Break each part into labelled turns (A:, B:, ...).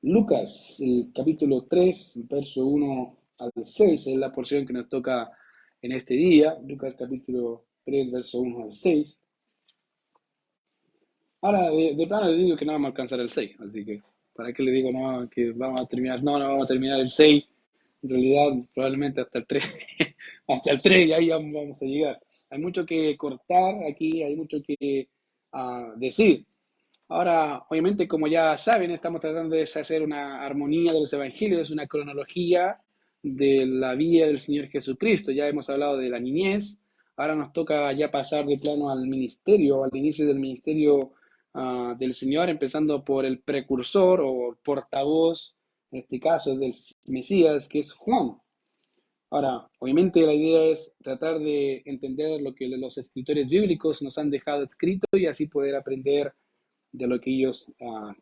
A: Lucas, el capítulo 3, verso 1 al 6 es la porción que nos toca en este día. Lucas capítulo 3, verso 1 al 6. Ahora, de plano le digo que no vamos a alcanzar el 6, así que, ¿para qué le digo no, que vamos a terminar? No, no vamos a terminar el 6. En realidad, probablemente hasta el 3, hasta el 3 y ahí vamos a llegar. Hay mucho que cortar aquí, hay mucho que decir. Ahora, obviamente, como ya saben, estamos tratando de hacer una armonía de los evangelios, una cronología de la vida del Señor Jesucristo. Ya hemos hablado de la niñez, ahora nos toca ya pasar de plano al ministerio, al inicio del ministerio del Señor, empezando por el precursor o portavoz, en este caso del Mesías, que es Juan. Ahora, obviamente la idea es tratar de entender lo que los escritores bíblicos nos han dejado escrito y así poder aprender de lo que ellos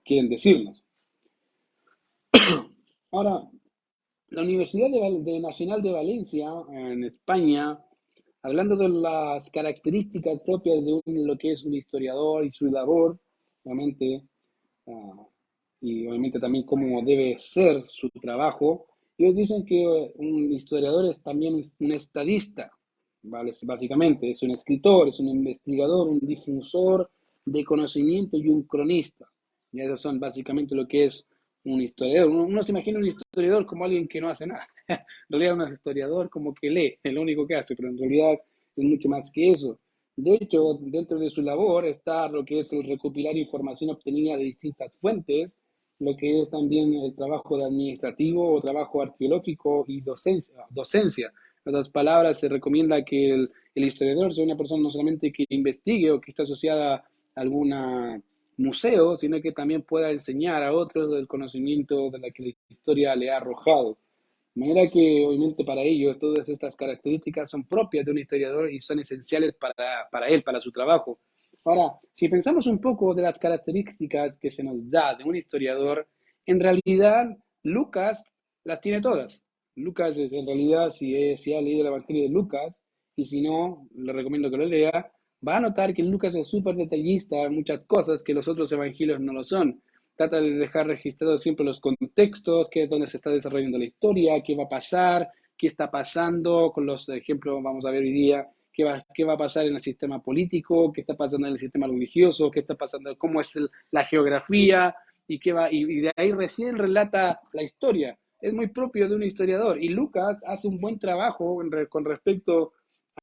A: quieren decirnos. Ahora, la Universidad Nacional de Valencia, en España, hablando de las características propias de lo que es un historiador y su labor, obviamente, uh, y obviamente también cómo debe ser su trabajo, ellos dicen que un historiador es también un estadista, ¿vale? Básicamente, es un escritor, es un investigador, un difusor de conocimiento y un cronista. Y esos son básicamente lo que es un historiador. Uno se imagina un historiador como alguien que no hace nada. En realidad, un historiador como que lee, es lo único que hace, pero en realidad es mucho más que eso. De hecho, dentro de su labor está lo que es el recopilar información obtenida de distintas fuentes, lo que es también el trabajo de administrativo o trabajo arqueológico y docencia. En otras palabras, se recomienda que el historiador sea una persona no solamente que investigue o que esté asociada a algún museo, sino que también pueda enseñar a otros el conocimiento de la que la historia le ha arrojado. De manera que, obviamente, para ellos, todas estas características son propias de un historiador y son esenciales para él, para su trabajo. Ahora, si pensamos un poco de las características que se nos da de un historiador, en realidad Lucas las tiene todas. Lucas, en realidad, si ha leído el Evangelio de Lucas, y si no, le recomiendo que lo lea, va a notar que Lucas es súper detallista en muchas cosas que los otros evangelios no lo son. Trata de dejar registrados siempre los contextos, qué es donde se está desarrollando la historia, qué va a pasar, qué está pasando, con los ejemplos vamos a ver hoy día, qué va a pasar en el sistema político, qué está pasando en el sistema religioso, qué está pasando, cómo es la geografía, y de ahí recién relata la historia. Es muy propio de un historiador, y Lucas hace un buen trabajo con respecto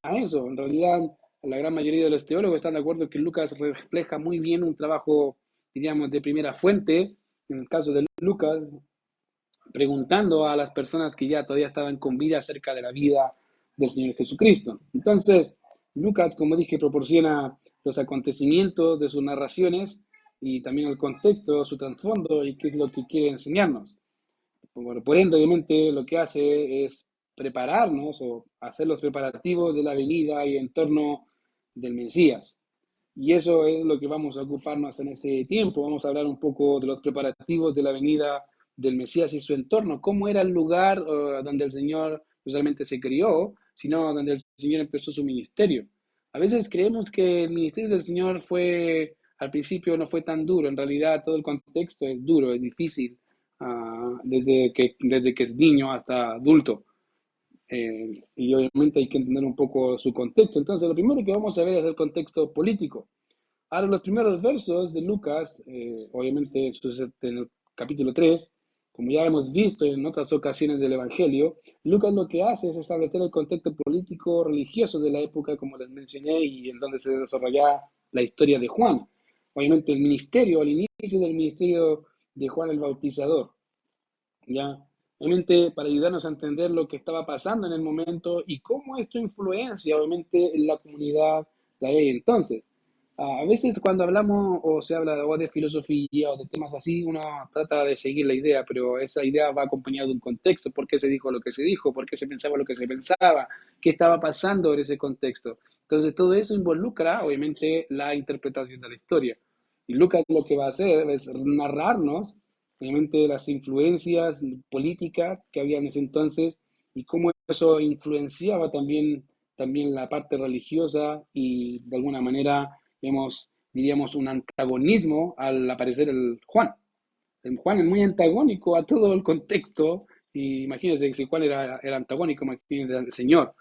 A: a eso. En realidad, la gran mayoría de los teólogos están de acuerdo que Lucas refleja muy bien un trabajo, diríamos, de primera fuente, en el caso de Lucas, preguntando a las personas que ya todavía estaban con vida acerca de la vida del Señor Jesucristo. Entonces, Lucas, como dije, proporciona los acontecimientos de sus narraciones y también el contexto, su trasfondo y qué es lo que quiere enseñarnos. Por ende, obviamente, lo que hace es prepararnos o hacer los preparativos de la venida y entorno del Mesías. Y eso es lo que vamos a ocuparnos en ese tiempo. Vamos a hablar un poco de los preparativos de la venida del Mesías y su entorno. ¿Cómo era el lugar donde el Señor no solamente se crió, sino donde el Señor empezó su ministerio? A veces creemos que el ministerio del Señor fue, al principio no fue tan duro. En realidad todo el contexto es duro, es difícil, desde que es niño hasta adulto. Y obviamente hay que entender un poco su contexto. Entonces, lo primero que vamos a ver es el contexto político. Ahora, los primeros versos de Lucas, obviamente en el capítulo 3, como ya hemos visto en otras ocasiones del Evangelio, Lucas lo que hace es establecer el contexto político religioso de la época, como les mencioné, y en donde se desarrolla la historia de Juan. Obviamente el ministerio, al inicio del ministerio de Juan el Bautizador. ¿Ya? Obviamente para ayudarnos a entender lo que estaba pasando en el momento y cómo esto influencia, obviamente, en la comunidad de ahí entonces. A veces cuando hablamos o se habla o de filosofía o de temas así, uno trata de seguir la idea, pero esa idea va acompañada de un contexto, por qué se dijo lo que se dijo, por qué se pensaba lo que se pensaba, qué estaba pasando en ese contexto. Entonces todo eso involucra, obviamente, la interpretación de la historia. Y Lucas lo que va a hacer es narrarnos obviamente las influencias políticas que había en ese entonces y cómo eso influenciaba también la parte religiosa y de alguna manera diríamos un antagonismo al aparecer el Juan. Juan es muy antagónico a todo el contexto, y imagínense que si Juan era antagónico, imagínense al Señor.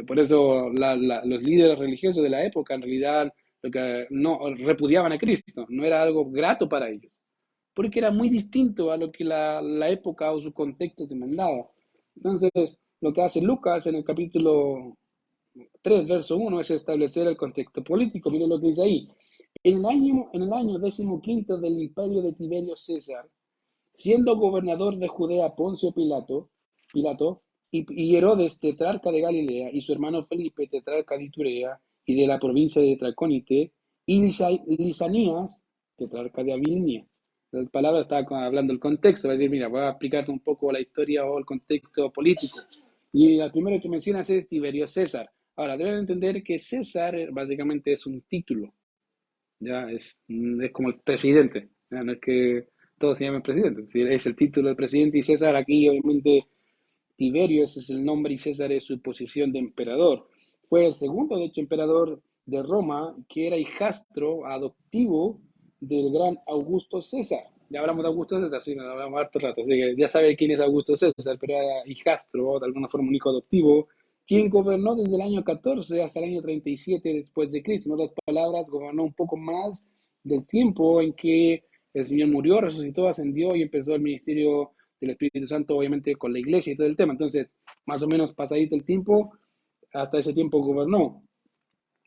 A: Por eso los líderes religiosos de la época en realidad lo que no repudiaban a Cristo, no era algo grato para ellos, porque era muy distinto a lo que la época o su contexto demandaba. Entonces, lo que hace Lucas en el capítulo 3 verso 1 es establecer el contexto político. Miren lo que dice ahí. En el año 15 del imperio de Tiberio César, siendo gobernador de Judea Poncio Pilato y Herodes, tetrarca de Galilea, y su hermano Felipe, tetrarca de Iturea y de la provincia de Traconite, y Lisanías, tetrarca de Abilinia. La palabra está hablando del contexto, va a decir, mira, voy a explicarte un poco la historia o el contexto político. Y el primero que mencionas es Tiberio César. Ahora, deben entender que César básicamente es un título, ya es como el presidente, ya no es que todos se llamen presidente, es el título del presidente y César aquí obviamente Tiberio, ese es el nombre y César es su posición de emperador. Fue el segundo, de hecho, emperador de Roma, que era hijastro adoptivo del gran Augusto César. Ya hablamos de Augusto César, sí, nos hablamos harto rato, así que ya sabe quién es Augusto César, pero era hijastro, de alguna forma un hijo adoptivo, quien gobernó desde el año 14 hasta el año 37 después de Cristo. En otras palabras, gobernó un poco más del tiempo en que el Señor murió, resucitó, ascendió y empezó el ministerio del Espíritu Santo, obviamente con la iglesia y todo el tema. Entonces, más o menos pasadito el tiempo, hasta ese tiempo gobernó.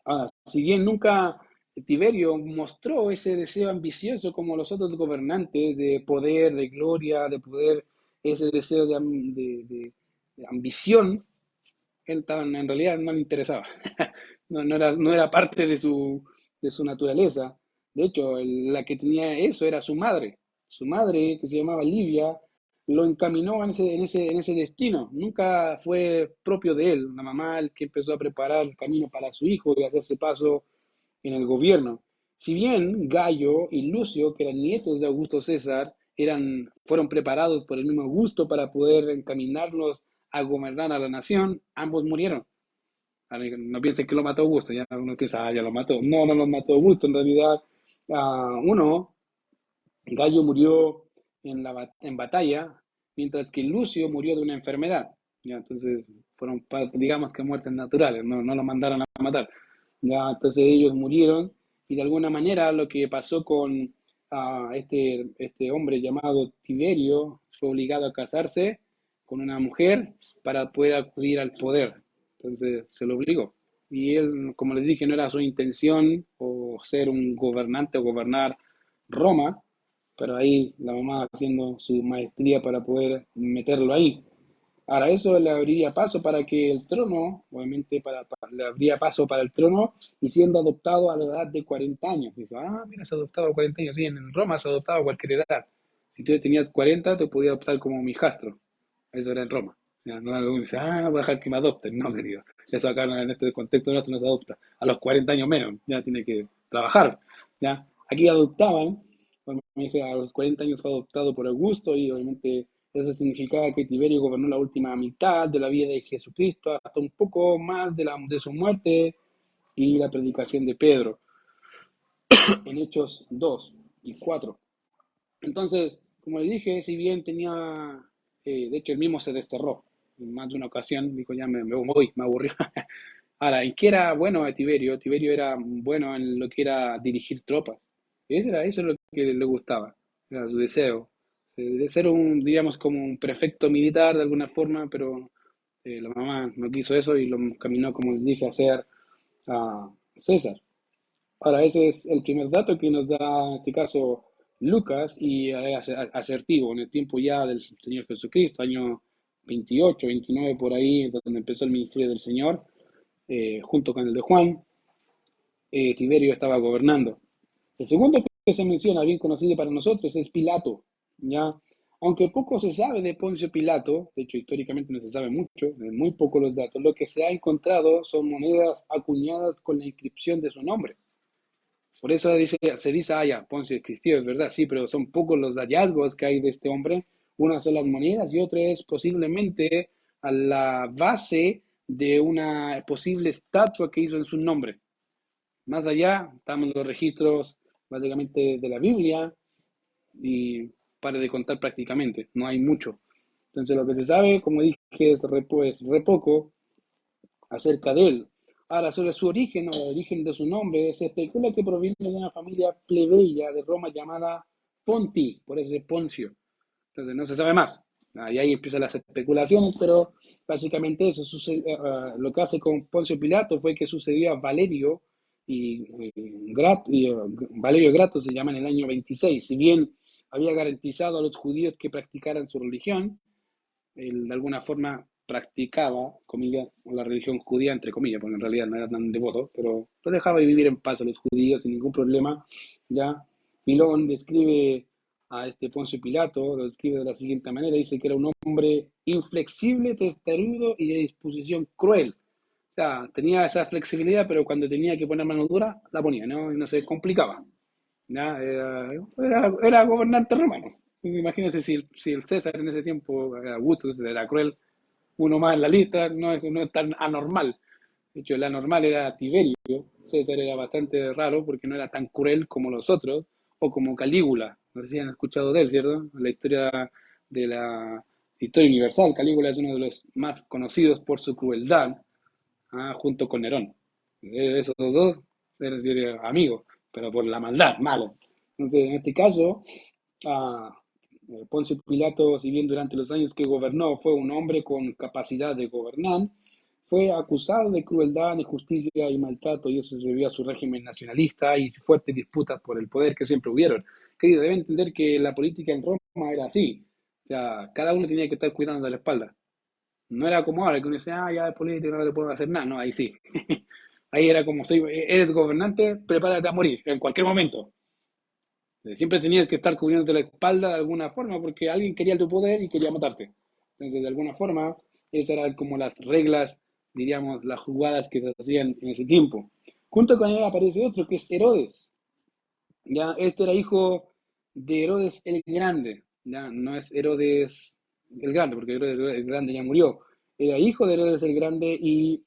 A: Ahora, si bien nunca Tiberio mostró ese deseo ambicioso como los otros gobernantes de poder, de gloria, de poder, ese deseo de ambición, él en realidad no le interesaba. No era parte de su naturaleza. De hecho, la que tenía eso era su madre. Su madre, que se llamaba Livia, lo encaminó en ese destino. Nunca fue propio de él. La mamá el que empezó a preparar el camino para su hijo y hacerse paso en el gobierno. Si bien Gallo y Lucio, que eran nietos de Augusto César, fueron preparados por el mismo Augusto para poder encaminarlos a gobernar a la nación, ambos murieron. No piensen que lo mató Augusto, ya uno piensa, ya lo mató. No, no lo mató Augusto, en realidad, uno, Gallo murió en batalla, mientras que Lucio murió de una enfermedad. Ya, entonces, fueron, digamos que muertes naturales, no lo mandaron a matar. Ya, entonces ellos murieron y de alguna manera lo que pasó con este hombre llamado Tiberio fue obligado a casarse con una mujer para poder acudir al poder. Entonces se lo obligó. Y él, como les dije, no era su intención o ser un gobernante o gobernar Roma, pero ahí la mamá haciendo su maestría para poder meterlo ahí. Ahora, eso le abriría paso para que el trono, obviamente le abría paso para el trono y siendo adoptado a la edad de 40 años. Dijo, mira, se ha adoptado a 40 años. Sí, en Roma se ha adoptado a cualquier edad. Si tú tenías 40, te podía adoptar como mi hijastro. Eso era en Roma. Ya, no algo dice, voy a dejar que me adopten. No, querido. Eso acá en este contexto nuestro no se adopta. A los 40 años menos, ya tiene que trabajar. ¿Ya? Aquí adoptaban, bueno, a los 40 años fue adoptado por Augusto y obviamente eso significaba que Tiberio gobernó la última mitad de la vida de Jesucristo, hasta un poco más de su muerte y la predicación de Pedro en Hechos 2 y 4. Entonces, como le dije, si bien tenía, de hecho, él mismo se desterró en más de una ocasión, dijo, ya me voy, me aburrió. Ahora, ¿y qué era bueno a Tiberio? Tiberio era bueno en lo que era dirigir tropas. Eso es lo que le gustaba, era su deseo. De ser diríamos, como un prefecto militar de alguna forma, pero la mamá no quiso eso y lo caminó, como les dije, a ser César. Ahora, ese es el primer dato que nos da, en este caso, Lucas, y asertivo, en el tiempo ya del Señor Jesucristo, año 28, 29 por ahí, donde empezó el ministerio del Señor, junto con el de Juan, Tiberio estaba gobernando. El segundo que se menciona, bien conocido para nosotros, es Pilato, ¿ya? Aunque poco se sabe de Poncio Pilato, de hecho históricamente no se sabe mucho, muy poco los datos, lo que se ha encontrado son monedas acuñadas con la inscripción de su nombre. Por eso se dice, ya, Poncio existió, es verdad, sí, pero son pocos los hallazgos que hay de este hombre. Una son las monedas y otra es posiblemente a la base de una posible estatua que hizo en su nombre. Más allá, estamos los registros básicamente de la Biblia y para de contar prácticamente, no hay mucho. Entonces lo que se sabe, como dije, es re poco acerca de él. Ahora, sobre su origen o el origen de su nombre, se especula que proviene de una familia plebeya de Roma llamada Ponti, por eso es Poncio. Entonces no se sabe más. Y ahí empiezan las especulaciones, pero básicamente eso lo que hace con Poncio Pilato fue que sucedió a Valerio Valerio Grato se llama en el año 26. Si bien había garantizado a los judíos que practicaran su religión, él de alguna forma practicaba, comillas, la religión judía, entre comillas, porque en realidad no era tan devoto, pero lo dejaba vivir en paz a los judíos sin ningún problema. Ya Milón describe a este Poncio Pilato, lo describe de la siguiente manera, dice que era un hombre inflexible, testarudo y de disposición cruel. O sea, tenía esa flexibilidad, pero cuando tenía que poner mano dura, la ponía, ¿no? Y no se complicaba. ¿Ya? Era gobernante romano. Imagínense si el César en ese tiempo, Augusto, era cruel, uno más en la lista, no es tan anormal. De hecho, el anormal era Tiberio. César era bastante raro porque no era tan cruel como los otros, o como Calígula. No sé si han escuchado de él, ¿cierto? La historia de la historia universal. Calígula es uno de los más conocidos por su crueldad, junto con Nerón. Esos dos eran amigos, pero por la maldad, malo. Entonces, en este caso, ah, Poncio Pilato, si bien durante los años que gobernó fue un hombre con capacidad de gobernar, fue acusado de crueldad, injusticia y maltrato, y eso se debió a su régimen nacionalista y fuertes disputas por el poder que siempre hubieron. Querido, deben entender que la política en Roma era así. O sea, cada uno tenía que estar cuidando de la espalda. No era como ahora, que uno dice, ya es político, no le puedo hacer nada. No, ahí sí. Ahí era como, eres gobernante, prepárate a morir en cualquier momento. Siempre tenías que estar cubriéndote la espalda de alguna forma porque alguien quería tu poder y quería matarte. Entonces, de alguna forma, esas eran como las reglas, diríamos, las jugadas que se hacían en ese tiempo. Junto con él aparece otro que es Herodes. Ya, este era hijo de Herodes el Grande. Ya, no es Herodes el Grande, porque Herodes el Grande ya murió. Era hijo de Herodes el Grande y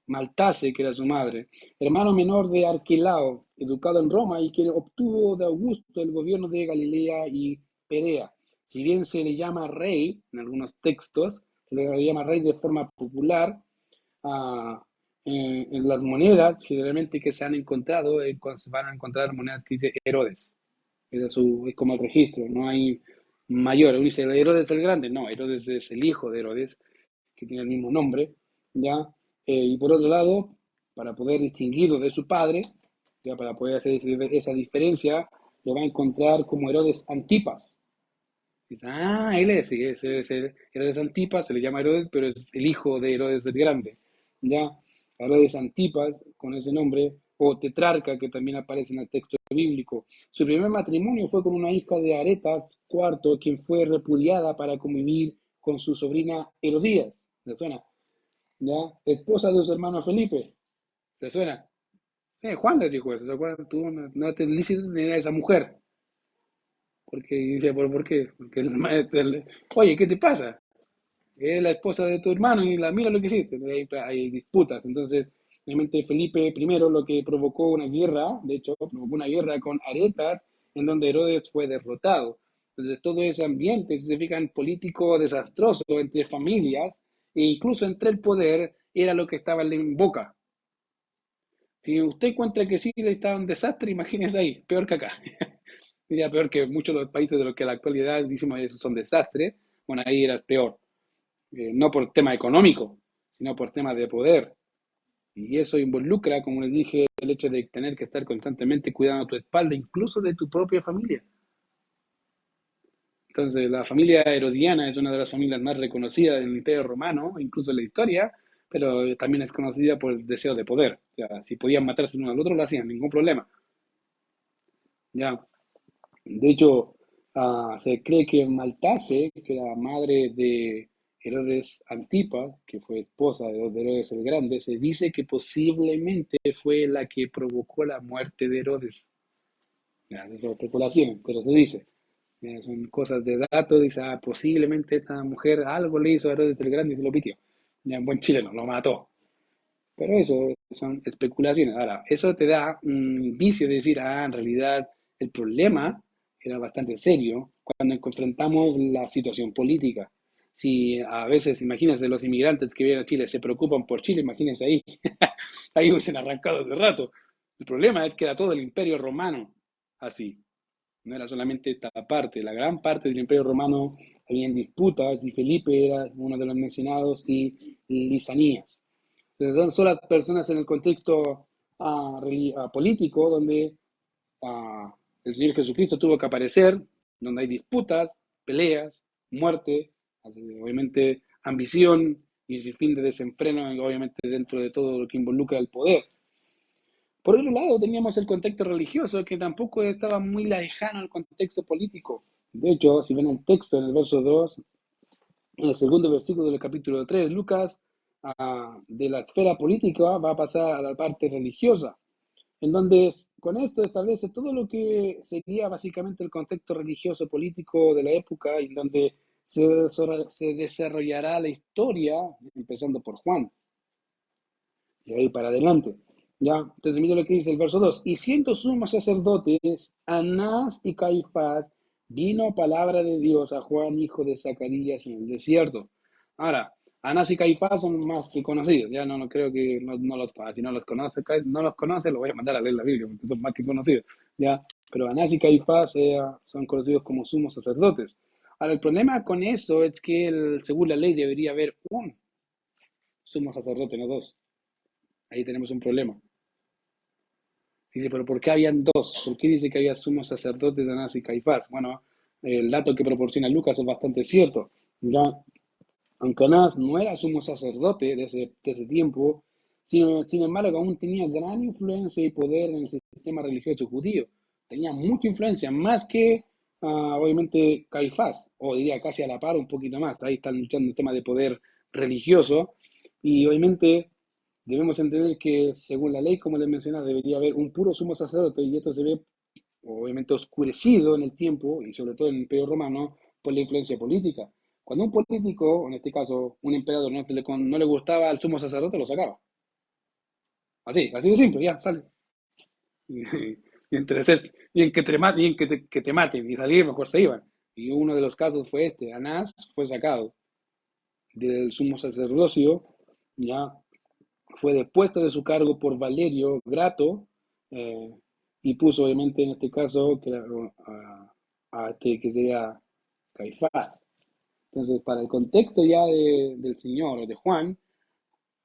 A: Maltase, que era su madre, hermano menor de Arquelao, educado en Roma y que obtuvo de Augusto el gobierno de Galilea y Perea. Si bien se le llama rey en algunos textos, se le llama rey de forma popular, ah, en las monedas generalmente que se han encontrado, cuando se van a encontrar monedas que dice Herodes. Es como el registro, no hay mayor. Uno dice Herodes el Grande, no, Herodes es el hijo de Herodes, que tiene el mismo nombre, ¿ya? Y por otro lado, para poder distinguirlo de su padre, ya para poder hacer esa diferencia, lo va a encontrar como Herodes Antipas. Dice, él es, sí, es Herodes Antipas, se le llama Herodes, pero es el hijo de Herodes el Grande. Ya, Herodes Antipas, con ese nombre, o tetrarca, que también aparece en el texto bíblico. Su primer matrimonio fue con una hija de Aretas IV, quien fue repudiada para convivir con su sobrina Herodías. ¿Le suena? ¿Ya? Esposa de su hermano Felipe. ¿Le suena? Juan le dijo eso, ¿se acuerdan? Tú no te lícito tener a esa mujer. Porque dice, ¿por qué? Porque oye, ¿qué te pasa? Es la esposa de tu hermano y mira lo que hiciste. Hay disputas. Entonces, obviamente Felipe primero lo que provocó una guerra, de hecho, provocó una guerra con Aretas, en donde Herodes fue derrotado. Entonces, todo ese ambiente, si se fijan, político desastroso entre familias e incluso entre el poder, era lo que estaba en boca. Si usted encuentra que Chile está un desastre, imagínese ahí, peor que acá. Diría peor que muchos de los países de los que en la actualidad decimos que son desastres. Bueno, ahí era peor. No por tema económico, sino por temas de poder. Y eso involucra, como les dije, el hecho de tener que estar constantemente cuidando tu espalda, incluso de tu propia familia. Entonces, la familia herodiana es una de las familias más reconocidas del Imperio Romano, incluso en la historia, pero también es conocida por el deseo de poder. O sea, si podían matarse uno al otro, lo hacían, ningún problema. Ya. De hecho, se cree que Maltase, que era madre de Herodes Antipas, que fue esposa de Herodes el Grande, se dice que posiblemente fue la que provocó la muerte de Herodes. Ya, eso es especulación, pero se dice. Son cosas de datos, dice, posiblemente esta mujer algo le hizo a Herodes el Grande y se lo pitió. Ya, en buen chileno, lo mató. Pero eso son especulaciones. Ahora, eso te da un indicio de decir, en realidad el problema era bastante serio cuando enfrentamos la situación política. Si a veces, imagínense, los inmigrantes que vienen a Chile se preocupan por Chile, imagínense ahí, ahí hubiesen arrancado de rato. El problema es que era todo el imperio romano así. No era solamente esta parte, la gran parte del Imperio Romano había en disputas y Felipe era uno de los mencionados y Lisanías. Entonces, son las personas en el contexto político donde el Señor Jesucristo tuvo que aparecer, donde hay disputas, peleas, muerte, obviamente ambición y sin fin de desenfreno, obviamente dentro de todo lo que involucra el poder. Por otro lado, teníamos el contexto religioso que tampoco estaba muy lejano al contexto político. De hecho, si ven el texto en el verso 2, en el segundo versículo del capítulo 3, Lucas, de la esfera política va a pasar a la parte religiosa, en donde con esto establece todo lo que sería básicamente el contexto religioso político de la época, y en donde se desarrollará la historia, empezando por Juan y ahí para adelante. Ya, entonces mira lo que dice el verso 2. Y siendo sumos sacerdotes, Anás y Caifás, vino palabra de Dios a Juan, hijo de Zacarías, en el desierto. Ahora, Anás y Caifás son más que conocidos. Ya no creo que no los si no los conoce, lo voy a mandar a leer la Biblia, porque son más que conocidos. Ya, pero Anás y Caifás son conocidos como sumos sacerdotes. Ahora, el problema con eso es que según la ley debería haber un sumo sacerdote, no dos. Ahí tenemos un problema. Dice, pero ¿por qué habían dos? ¿Por qué dice que había sumos sacerdotes de Anás y Caifás? Bueno, el dato que proporciona Lucas es bastante cierto. Ya, aunque Anás no era sumo sacerdote de ese tiempo, sin embargo, aún tenía gran influencia y poder en el sistema religioso judío. Tenía mucha influencia, más que obviamente Caifás, o diría casi a la par, un poquito más. Ahí están luchando el tema de poder religioso. Y obviamente debemos entender que, según la ley, como les mencionaba, debería haber un puro sumo sacerdote, y esto se ve obviamente oscurecido en el tiempo, y sobre todo en el Imperio Romano, por la influencia política. Cuando un político, en este caso un emperador, no le gustaba al sumo sacerdote, lo sacaba. Así de simple, ya, sale. Y en que te maten y salir, mejor se iban. Y uno de los casos fue este: Anás fue sacado del sumo sacerdocio, ya fue depuesto de su cargo por Valerio Grato, eh, y puso obviamente en este caso que sería Caifás. Entonces, para el contexto ya del Señor, de Juan,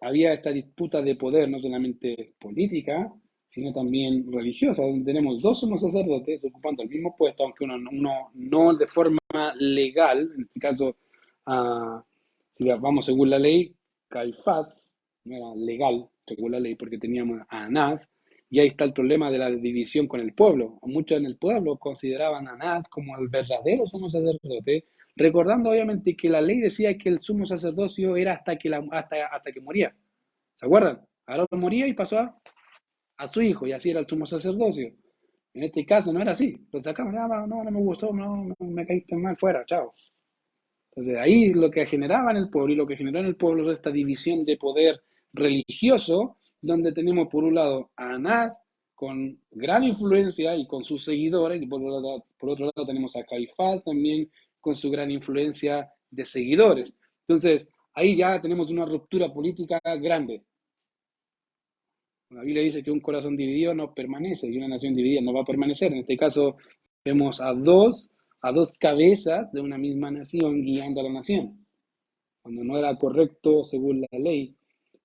A: había esta disputa de poder, no solamente política, sino también religiosa, donde tenemos dos sumos sacerdotes ocupando el mismo puesto, aunque uno no de forma legal. En este caso, si vamos según la ley, Caifás no era legal según la ley porque teníamos a Anás, y ahí está el problema de la división con el pueblo. Muchos en el pueblo consideraban a Anás como el verdadero sumo sacerdote, recordando obviamente que la ley decía que el sumo sacerdocio era hasta que moría. ¿Se acuerdan? Aarón moría y pasó a su hijo, y así era el sumo sacerdocio. En este caso no era así. Lo sacamos, no me gustó, no, me caíste mal, fuera, chao. Entonces ahí lo que generaba en el pueblo, y lo que generó en el pueblo, es esta división de poder religioso, donde tenemos por un lado a Anás con gran influencia y con sus seguidores, y por otro lado tenemos a Caifás también con su gran influencia de seguidores. Entonces ahí ya tenemos una ruptura política grande. La Biblia dice que un corazón dividido no permanece, y una nación dividida no va a permanecer. En este caso vemos a dos cabezas de una misma nación guiando a la nación, cuando no era correcto según la ley,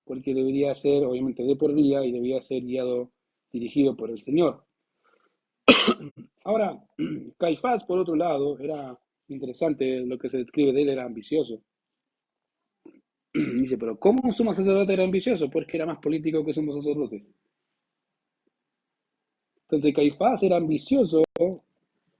A: porque debería ser obviamente de por vida y debía ser guiado, dirigido por el Señor. Ahora, Caifás, por otro lado, era interesante lo que se describe de él, era ambicioso. Dice, pero ¿cómo un sumo sacerdote era ambicioso? Porque era más político que sumo sacerdote. Entonces Caifás era ambicioso,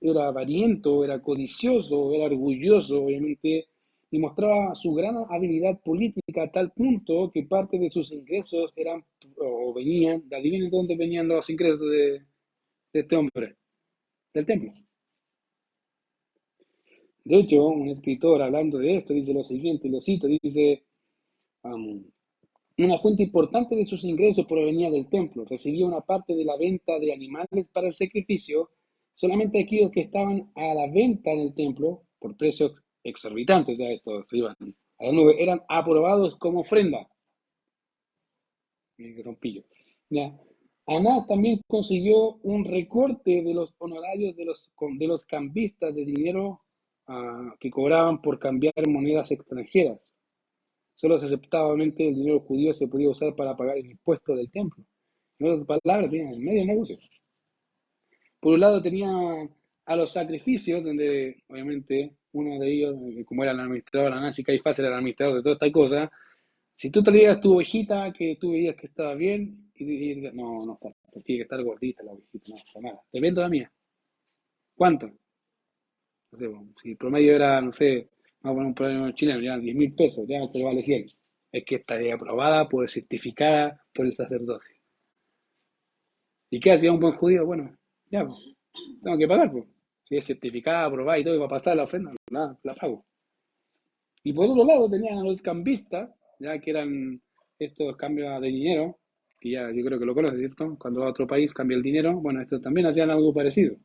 A: era avariento, era codicioso, era orgulloso, obviamente, y mostraba su gran habilidad política a tal punto que parte de sus ingresos eran o venían, adivinen de dónde venían los ingresos de este hombre, del templo. De hecho, un escritor hablando de esto dice lo siguiente, lo cito, dice, um, una fuente importante de sus ingresos provenía del templo. Recibía una parte de la venta de animales para el sacrificio, Solamente aquellos que estaban a la venta en el templo por precios exorbitantes, ya estos se iban a la nube, eran aprobados como ofrenda. Miren que son pillos. ¿Ya? Anás también consiguió un recorte de los honorarios de los cambistas de dinero que cobraban por cambiar monedas extranjeras. Solo se aceptaba el dinero judío se podía usar para pagar el impuesto del templo. En otras palabras, tenían medio negocio. Por un lado tenía a los sacrificios, donde obviamente uno de ellos, como era el administrador, Anás y Caifás era el administrador de toda esta cosa, si tú traías tu ovejita que tú veías que estaba bien, y no, no está, tiene que estar gordita la ovejita, no, está nada. Te vendo la mía. ¿Cuánto? No sé, bueno, si el promedio era, no sé, vamos a poner un promedio chileno, ya 10.000 pesos, ya te vale 100. Es que está aprobada, por certificada por el sacerdocio. ¿Y qué hacía un buen judío? Bueno, ya, pues, tengo que pagar, pues. Si es certificada, aprobada y todo, y va a pasar la ofrenda, nada, la pago. Y por otro lado tenían a los cambistas, ya que eran estos cambios de dinero, que ya yo creo que lo conoces, ¿cierto? Cuando va a otro país cambia el dinero, bueno, estos también hacían algo parecido.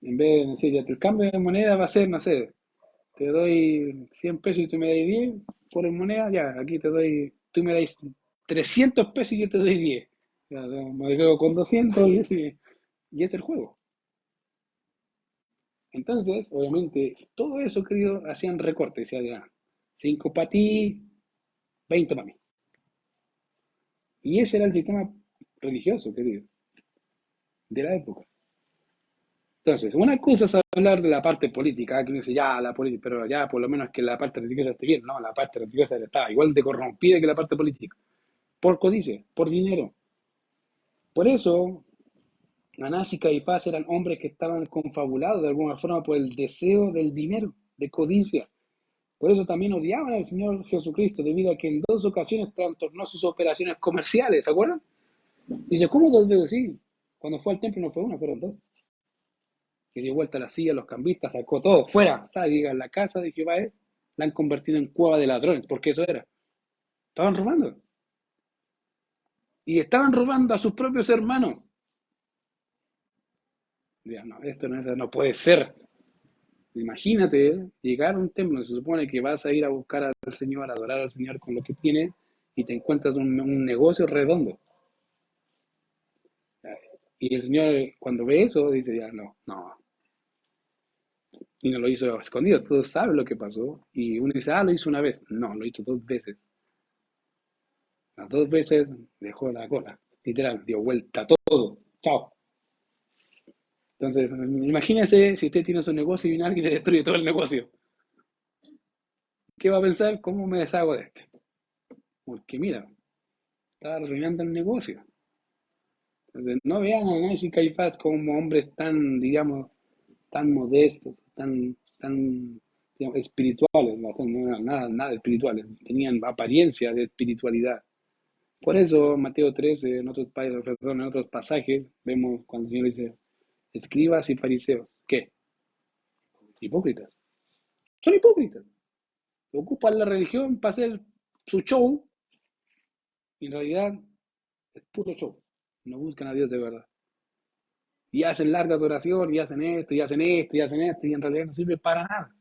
A: En vez de decir, ya el cambio de moneda va a ser, no sé, te doy 100 pesos y tú me das 10 por moneda, ya, aquí te doy, tú me das 300 pesos y yo te doy 10. Ya, me quedo con 200 y es el juego. Entonces, obviamente, todo eso, querido, hacían recortes, decía, ya, 5 para ti, 20 para mí. Y ese era el sistema religioso, querido, de la época. Entonces, una cosa es hablar de la parte política, que uno dice, ya, la política, pero ya por lo menos que la parte religiosa esté bien, no, la parte religiosa está igual de corrompida que la parte política, por codicia, por dinero. Por eso, Anás y Caifás eran hombres que estaban confabulados de alguna forma por el deseo del dinero, de codicia. Por eso también odiaban al Señor Jesucristo, debido a que en dos ocasiones trastornó sus operaciones comerciales, ¿se acuerdan? Dice, ¿cómo dos veces? Sí, cuando fue al templo no fue una, fueron dos. Que dio vuelta a la silla, los cambistas, sacó todo, fuera, ¿sabes? Diga, la casa de Jehová la han convertido en cueva de ladrones, porque eso era. Estaban robando. Y estaban robando a sus propios hermanos. Diga, no, esto no puede ser. Imagínate llegar a un templo, se supone que vas a ir a buscar al Señor, a adorar al Señor con lo que tienes, y te encuentras un negocio redondo. Y el Señor, cuando ve eso, dice, ya, no, no. Y no lo hizo escondido, todos saben lo que pasó. Y uno dice, lo hizo una vez. No, lo hizo dos veces. Las dos veces dejó la cola, literal, dio vuelta todo. Chao. Entonces, imagínese si usted tiene su negocio y viene alguien y le destruye todo el negocio. ¿Qué va a pensar? ¿Cómo me deshago de este? Porque mira, está arruinando el negocio. Entonces, no vean a Nancy y Caifás como hombres tan, digamos, tan modestos, tan digamos, espirituales, no eran nada espirituales, tenían apariencia de espiritualidad. Por eso, Mateo 13, en otros pasajes, vemos cuando el Señor dice, escribas y fariseos, ¿qué? Hipócritas. Son hipócritas. Ocupan la religión para hacer su show y en realidad es puro show. No buscan a Dios de verdad. Y hacen largas oraciones, y hacen esto, y hacen esto, y hacen esto, y en realidad no sirve para nada.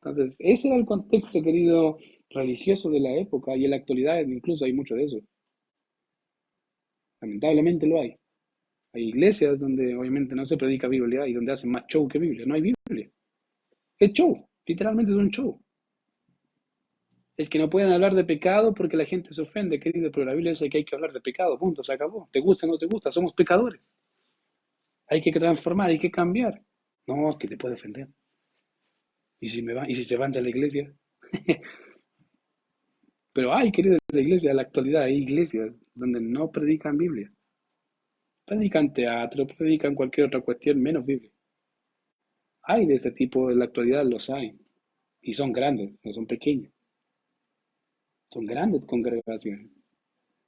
A: Entonces, ese era el contexto, querido, religioso de la época, y en la actualidad incluso hay mucho de eso. Lamentablemente lo hay. Hay iglesias donde obviamente no se predica Biblia y donde hacen más show que Biblia. No hay Biblia. Es show. Literalmente es un show. El que no pueden hablar de pecado porque la gente se ofende, querido, pero la Biblia dice que hay que hablar de pecado, punto, se acabó. ¿Te gusta o no te gusta? Somos pecadores. Hay que transformar, hay que cambiar. No, es que te puede ofender. ¿Y si se van de la iglesia? Pero hay, querido, en la iglesia, en la actualidad hay iglesias donde no predican Biblia. Predican teatro, predican cualquier otra cuestión menos Biblia. Hay de ese tipo en la actualidad, los hay. Y son grandes, no son pequeños. Son grandes congregaciones.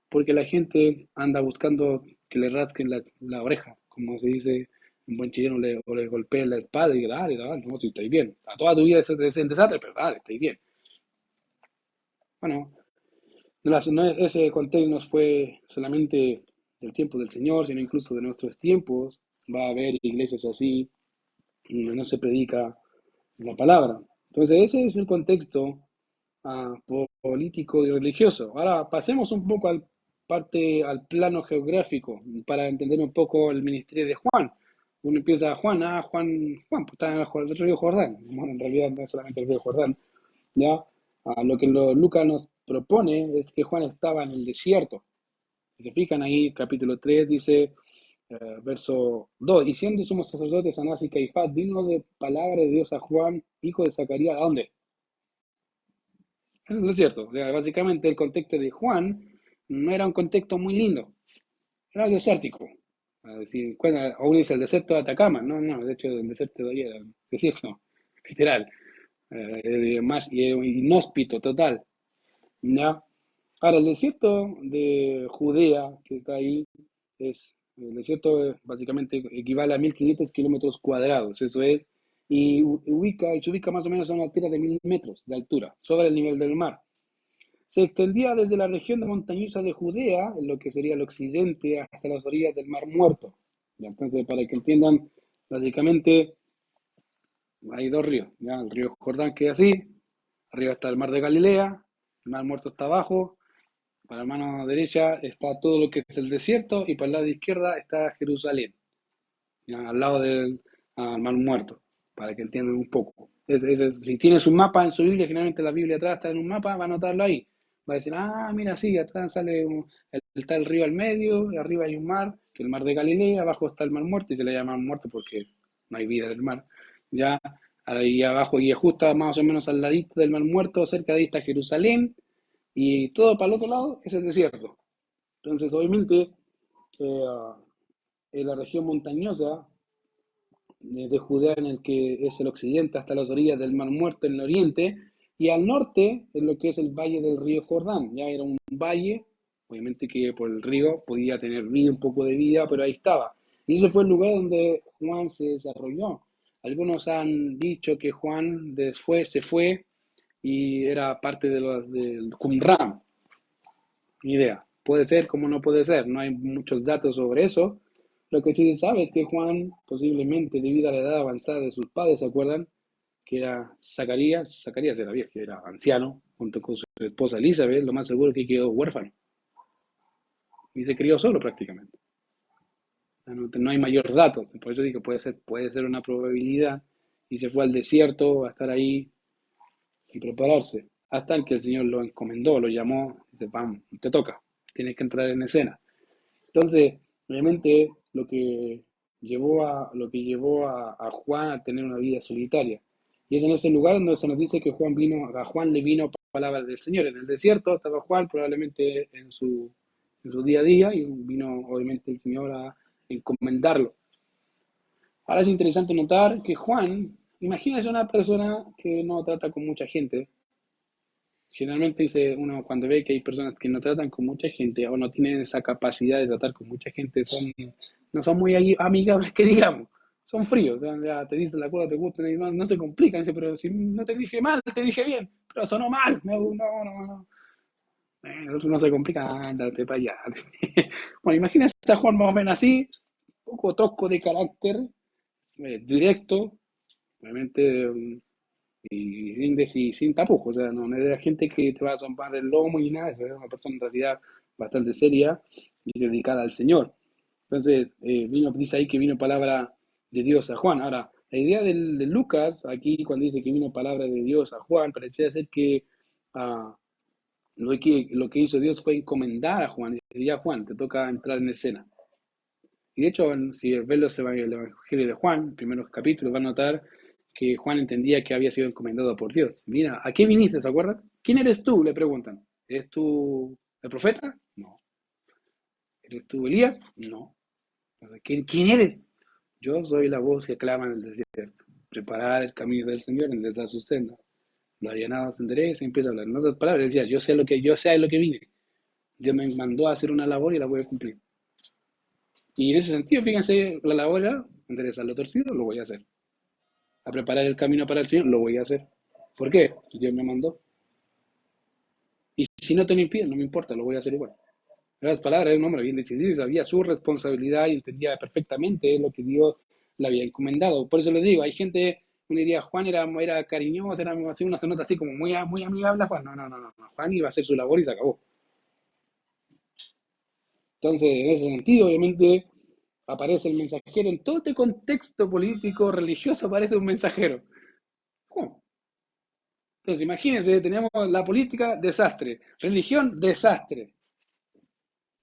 A: Porque la gente anda buscando que le rasquen la oreja, como se dice un buen chileno, o le golpeen la espada y dale, dale, no, si estáis bien. A toda tu vida es en desastre, pero dale, estáis bien. Bueno, ese contexto no fue solamente del tiempo del Señor, sino incluso de nuestros tiempos. va a haber iglesias así, donde no se predica la palabra. Entonces, ese es el contexto político y religioso. Ahora, pasemos un poco al plano geográfico para entender un poco el ministerio de Juan. Uno empieza Juan, pues está en el río Jordán. Bueno, en realidad no es solamente el río Jordán, ¿ya? Lo que Lucas nos propone es que Juan estaba en el desierto. Si se fijan ahí, capítulo 3 dice, verso 2, y siendo sumos sacerdotes Anás y Caifás, vino de palabra de Dios a Juan, hijo de Zacarías, ¿a dónde? En el desierto. O sea, básicamente el contexto de Juan no era un contexto muy lindo, era desértico. A decir, aún dice el desierto de Atacama, no, de hecho el desierto de ahí era el desierto, literal, más inhóspito total, ¿ya? Ahora, el desierto de Judea, que está ahí, el desierto básicamente equivale a 1500 kilómetros cuadrados, eso es, y se ubica más o menos a una altura de 1000 metros de altura, sobre el nivel del mar. Se extendía desde la región de montañosa de Judea, en lo que sería el occidente, hasta las orillas del Mar Muerto. ¿Ya? Entonces, para que entiendan, básicamente hay dos ríos. ¿Ya? El río Jordán que es así, arriba está el Mar de Galilea, el Mar Muerto está abajo, para la mano derecha está todo lo que es el desierto y para el lado izquierda está Jerusalén, ¿ya? Al lado del Mar Muerto, para que entiendan un poco. Si tienes un mapa en su Biblia, generalmente la Biblia atrás está en un mapa, va a anotarlo ahí. Va a decir, mira, sí, atrás sale está el río al medio, y arriba hay un mar, que es el mar de Galilea, abajo está el mar muerto, y se le llama mar muerto porque no hay vida en el mar. Ya, ahí abajo, y justo más o menos al ladito del mar muerto, cerca de ahí está Jerusalén, y todo para el otro lado es el desierto. Entonces, obviamente, eh, en la región montañosa de Judea, en el que es el occidente, hasta las orillas del Mar Muerto en el oriente, y al norte en lo que es el valle del río Jordán. Ya era un valle, obviamente que por el río podía tener vida, un poco de vida, pero ahí estaba. Y ese fue el lugar donde Juan se desarrolló. Algunos han dicho que Juan después se fue y era parte del Qumran. Ni idea. Puede ser como no puede ser. No hay muchos datos sobre eso. Lo que sí se sabe es que Juan, posiblemente debido a la edad avanzada de sus padres, ¿se acuerdan? Que era Zacarías. Zacarías era viejo, era anciano, junto con su esposa Elizabeth. Lo más seguro es que quedó huérfano. Y se crió solo prácticamente. No hay mayor datos. Por eso digo que puede ser una probabilidad. Y se fue al desierto a estar ahí y prepararse. Hasta el que el Señor lo encomendó, lo llamó. Dice, vamos, te toca. Tienes que entrar en escena. Entonces, obviamente, lo que llevó a Juan a tener una vida solitaria. Y es en ese lugar donde se nos dice que a Juan le vino palabras del Señor. En el desierto estaba Juan, probablemente en su día a día, y vino obviamente el Señor a encomendarlo. Ahora es interesante notar que Juan, imagínese una persona que no trata con mucha gente. Generalmente dice uno cuando ve que hay personas que no tratan con mucha gente o no tienen esa capacidad de tratar con mucha gente, no son muy amigables que digamos, son fríos, o sea, ya te dicen la cosa, te gusta, y no se complican, dice, pero si no te dije mal, te dije bien, pero sonó mal, no. El otro no se complica, ándate para allá. Bueno, imagínate a Juan más o menos así, un poco tosco de carácter, directo, obviamente, y sin tapujos, o sea, no es de la gente que te va a zombar el lomo y nada, es una persona en realidad bastante seria y dedicada al Señor. Entonces, dice ahí que vino palabra de Dios a Juan. Ahora, la idea de Lucas, aquí cuando dice que vino palabra de Dios a Juan, parecía ser que ah, lo que hizo Dios fue encomendar a Juan. Y ya Juan, te toca entrar en escena. Y de hecho, si ves el Evangelio de Juan, primeros capítulos, va a notar que Juan entendía que había sido encomendado por Dios. Mira, ¿a qué viniste? ¿Se acuerdan? ¿Quién eres tú? Le preguntan. ¿Eres tú el profeta? No. ¿Eres tú Elías? No. ¿Quién eres? Yo soy la voz que clama en el desierto. Preparar el camino del Señor, enderezar sus sendas. Lo allanado se endereza y empieza a hablar. En otras palabras, decía, yo sé a lo que vine. Dios me mandó a hacer una labor y la voy a cumplir. Y en ese sentido, fíjense, la labor era enderezar lo torcido, lo voy a hacer. A preparar el camino para el Señor, lo voy a hacer. ¿Por qué? Dios me mandó. Y si no te lo impide, no me importa, lo voy a hacer igual. Las palabras, era un hombre bien decidido, sabía su responsabilidad y entendía perfectamente lo que Dios le había encomendado. Por eso le digo, hay gente, uno diría, Juan era cariñoso, era así, uno se nota así como muy amigable a Juan. No, no, no, no, Juan iba a hacer su labor y se acabó. Entonces, en ese sentido, obviamente, aparece el mensajero. En todo este contexto político, religioso, aparece un mensajero. ¿Cómo? Entonces, imagínense, tenemos la política, desastre. Religión, desastre.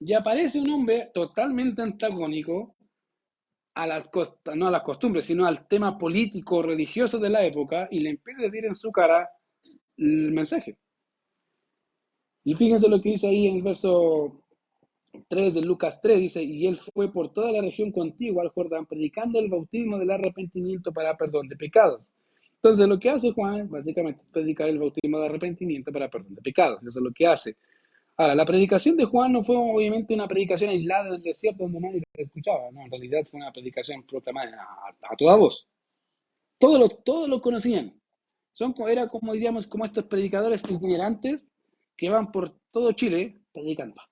A: Y aparece un hombre totalmente antagónico a las no a las costumbres, sino al tema político religioso de la época y le empieza a decir en su cara el mensaje. Y fíjense lo que dice ahí en el verso 3 de Lucas 3, dice, y él fue por toda la región contigua al Jordán, predicando el bautismo del arrepentimiento para perdón de pecados. Entonces lo que hace Juan, básicamente, es predicar el bautismo de arrepentimiento para perdón de pecados. Eso es lo que hace. Ahora, la predicación de Juan no fue obviamente una predicación aislada del desierto donde nadie la escuchaba, no, en realidad fue una predicación proclamada a toda voz. Todos lo conocían. Era como, diríamos, como estos predicadores itinerantes que van por todo Chile predicando.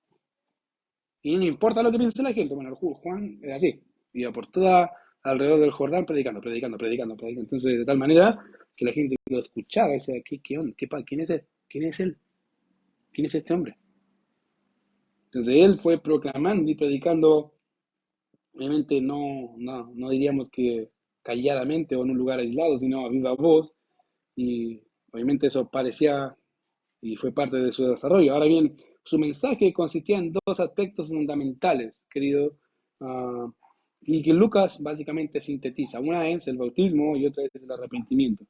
A: Y no importa lo que piense la gente. Bueno, Juan era así. Iba por toda alrededor del Jordán predicando. Entonces, de tal manera que la gente lo escuchaba y decía, ¿qué onda? ¿Quién es él? ¿Quién es él? ¿Quién es este hombre? Entonces, él fue proclamando y predicando, obviamente no diríamos que calladamente o en un lugar aislado, sino a viva voz. Y obviamente eso parecía y fue parte de su desarrollo. Ahora bien, su mensaje consistía en dos aspectos fundamentales, querido, uh, y que Lucas básicamente sintetiza. Una es el bautismo y otra es el arrepentimiento,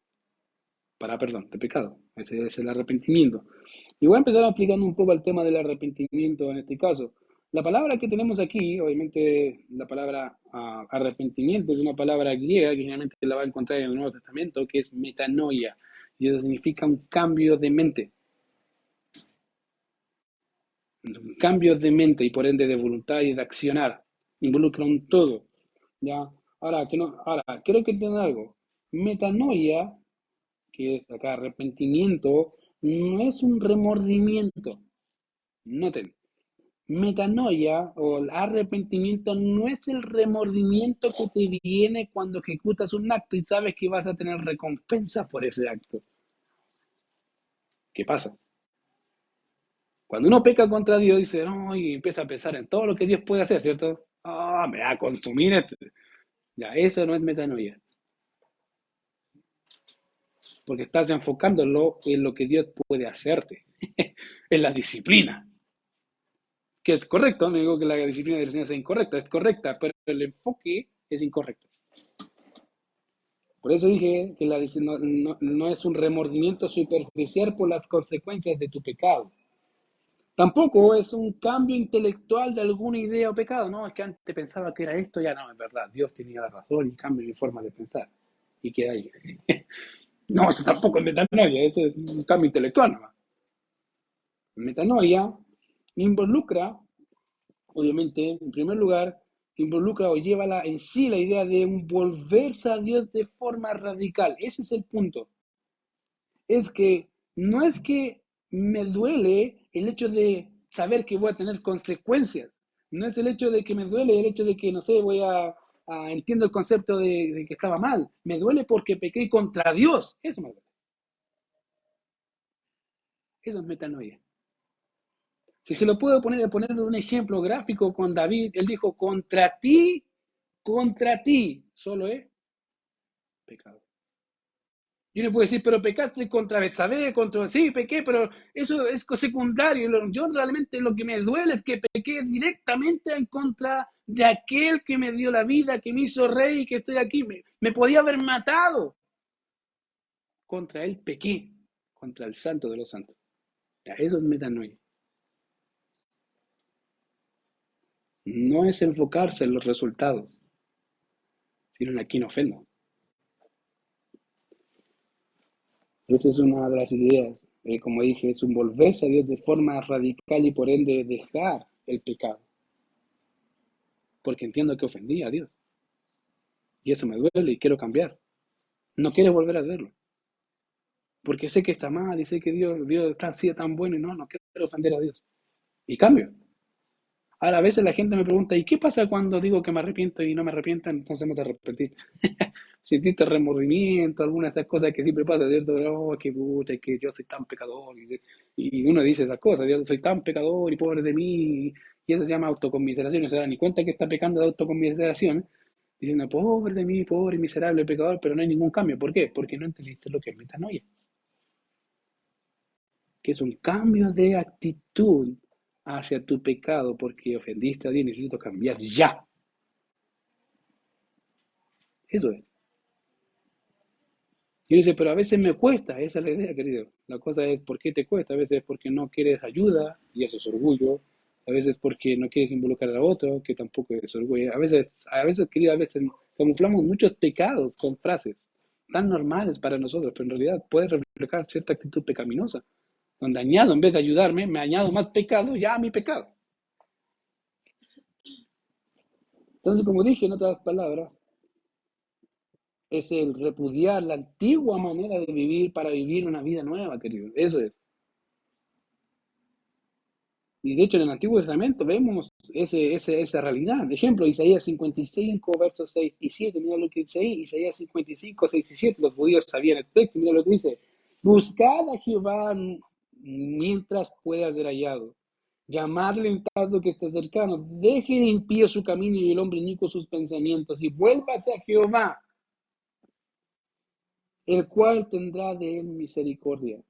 A: para perdón de pecado. Ese es el arrepentimiento. Y voy a empezar explicando un poco el tema del arrepentimiento en este caso. La palabra que tenemos aquí, obviamente la palabra arrepentimiento es una palabra griega que generalmente la va a encontrar en el Nuevo Testamento, que es metanoia, y eso significa un cambio de mente. Cambios de mente y por ende de voluntad y de accionar. Involucra un todo. ¿Ya? Ahora, quiero que entiendan algo. Metanoia, que es acá arrepentimiento, no es un remordimiento. Noten, metanoia o el arrepentimiento no es el remordimiento que te viene cuando ejecutas un acto y sabes que vas a tener recompensa por ese acto. ¿Qué pasa? Cuando uno peca contra Dios, dice, no, y empieza a pensar en todo lo que Dios puede hacer, ¿cierto? Ah, me va a consumir esto. Ya, eso no es metanoia, porque estás enfocándolo en lo que Dios puede hacerte, en la disciplina, que es correcto, no digo que la disciplina de la sea incorrecta, es correcta, pero el enfoque es incorrecto. Por eso dije que no es un remordimiento superficial por las consecuencias de tu pecado. Tampoco es un cambio intelectual de alguna idea o pecado, no, es que antes pensaba que era esto, ya no, es verdad, Dios tenía la razón y cambio mi forma de pensar. Y queda ahí. No, eso tampoco es metanoia, eso es un cambio intelectual nomás. Metanoia involucra, obviamente, en primer lugar, involucra o lleva en sí la idea de un volverse a Dios de forma radical. Ese es el punto. Es que no es que me duele el hecho de saber que voy a tener consecuencias. No es el hecho de que me duele el hecho de que, no sé, entiendo el concepto de que estaba mal. Me duele porque pequé contra Dios. Eso me duele. Eso es metanoia. Si se lo puedo poner un ejemplo gráfico con David, él dijo, contra ti, solo es pecado. Y uno puede decir, pero pecaste contra Betsabé, sí, pequé, pero eso es secundario. Yo realmente lo que me duele es que pequé directamente en contra de aquel que me dio la vida, que me hizo rey y que estoy aquí. Me podía haber matado. Contra él pequé, contra el santo de los santos. Ya, eso es metanoia. No es enfocarse en los resultados, sino en a quién ofendo. Esa es una de las ideas. Como dije, es un volverse a Dios de forma radical y por ende dejar el pecado. Porque entiendo que ofendí a Dios. Y eso me duele y quiero cambiar. No quiero volver a hacerlo. Porque sé que está mal y sé que Dios está así tan bueno y no quiero ofender a Dios. Y cambio. Ahora, a veces la gente me pregunta, ¿y qué pasa cuando digo que me arrepiento y no me arrepiento? Entonces no te arrepentiste. Sentiste remordimiento, algunas de esas cosas que siempre pasa, ¿cierto? Oh, qué puta, es que yo soy tan pecador. Y uno dice esas cosas, yo soy tan pecador y pobre de mí. Y eso se llama autoconmiseración, no se da ni cuenta que está pecando de autoconmiseración, diciendo, pobre de mí, pobre, miserable pecador, pero no hay ningún cambio. ¿Por qué? Porque no entendiste lo que es metanoia, que es un cambio de actitud hacia tu pecado, porque ofendiste a Dios y necesito cambiar ya. Eso es. Y dice, pero a veces me cuesta, esa es la idea, querido. La cosa es, ¿por qué te cuesta? A veces es porque no quieres ayuda, y eso es orgullo. A veces porque no quieres involucrar a otro, que tampoco es orgullo. Querido, a veces camuflamos muchos pecados con frases tan normales para nosotros, pero en realidad puede reflejar cierta actitud pecaminosa, donde añado, en vez de ayudarme, me añado más pecado ya a mi pecado. Entonces, como dije en otras palabras, es el repudiar la antigua manera de vivir para vivir una vida nueva, querido. Eso es. Y de hecho en el Antiguo Testamento vemos esa realidad. De ejemplo, Isaías 55, versos 6 y 7, mira lo que dice ahí. Isaías 55, 6 y 7, los judíos sabían el texto, mira lo que dice. Buscad a Jehová mientras pueda ser hallado. Llamadle en tanto que esté cercano. Deje de impío su camino y el hombre inicuo sus pensamientos. Y vuélvase a Jehová, el cual tendrá de él misericordia.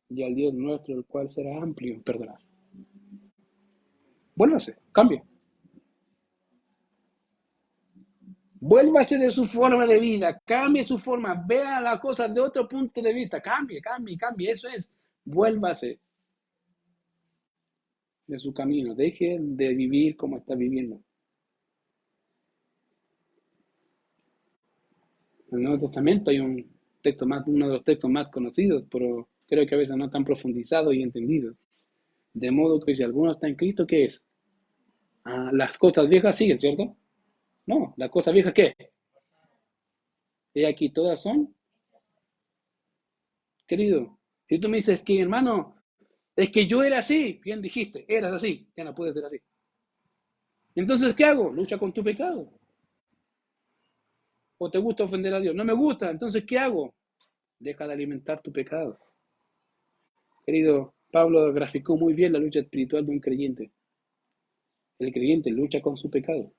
A: Y al Dios nuestro, el cual será amplio en perdonar. Vuélvase, cambie. Vuélvase de su forma de vida, cambie su forma, vea las cosas de otro punto de vista, cambie, cambie, cambie, eso es, vuélvase de su camino, deje de vivir como está viviendo. En el Nuevo Testamento hay un texto más, uno de los textos más conocidos, pero creo que a veces no tan profundizados y entendidos. De modo que si alguno está en Cristo, ¿qué es? Las cosas viejas siguen, ¿cierto? No, las cosas viejas, ¿qué? Y aquí todas son, querido. Si tú me dices que, hermano, es que yo era así, bien dijiste, eras así, ya no puedes ser así. Entonces, ¿qué hago? Lucha con tu pecado. ¿O te gusta ofender a Dios? No me gusta, entonces, ¿qué hago? Deja de alimentar tu pecado. Querido, Pablo graficó muy bien la lucha espiritual de un creyente. El creyente lucha con su pecado.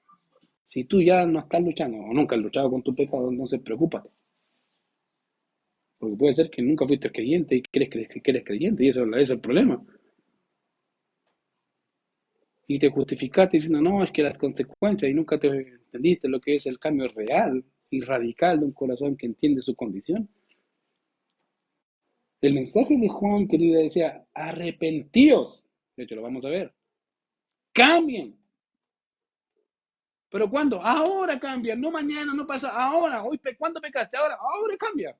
A: Si tú ya no estás luchando o nunca has luchado con tu pecado, entonces preocúpate. Porque puede ser que nunca fuiste creyente y crees que eres creyente y eso es el problema. Y te justificaste diciendo, no, es que las consecuencias y nunca te entendiste lo que es el cambio real y radical de un corazón que entiende su condición. El mensaje de Juan, querida, decía, arrepentíos. De hecho, lo vamos a ver. Cambien. ¿Pero cuándo? Ahora cambia, no mañana, no pasa, ahora. Hoy, ¿cuándo pecaste? Ahora cambia.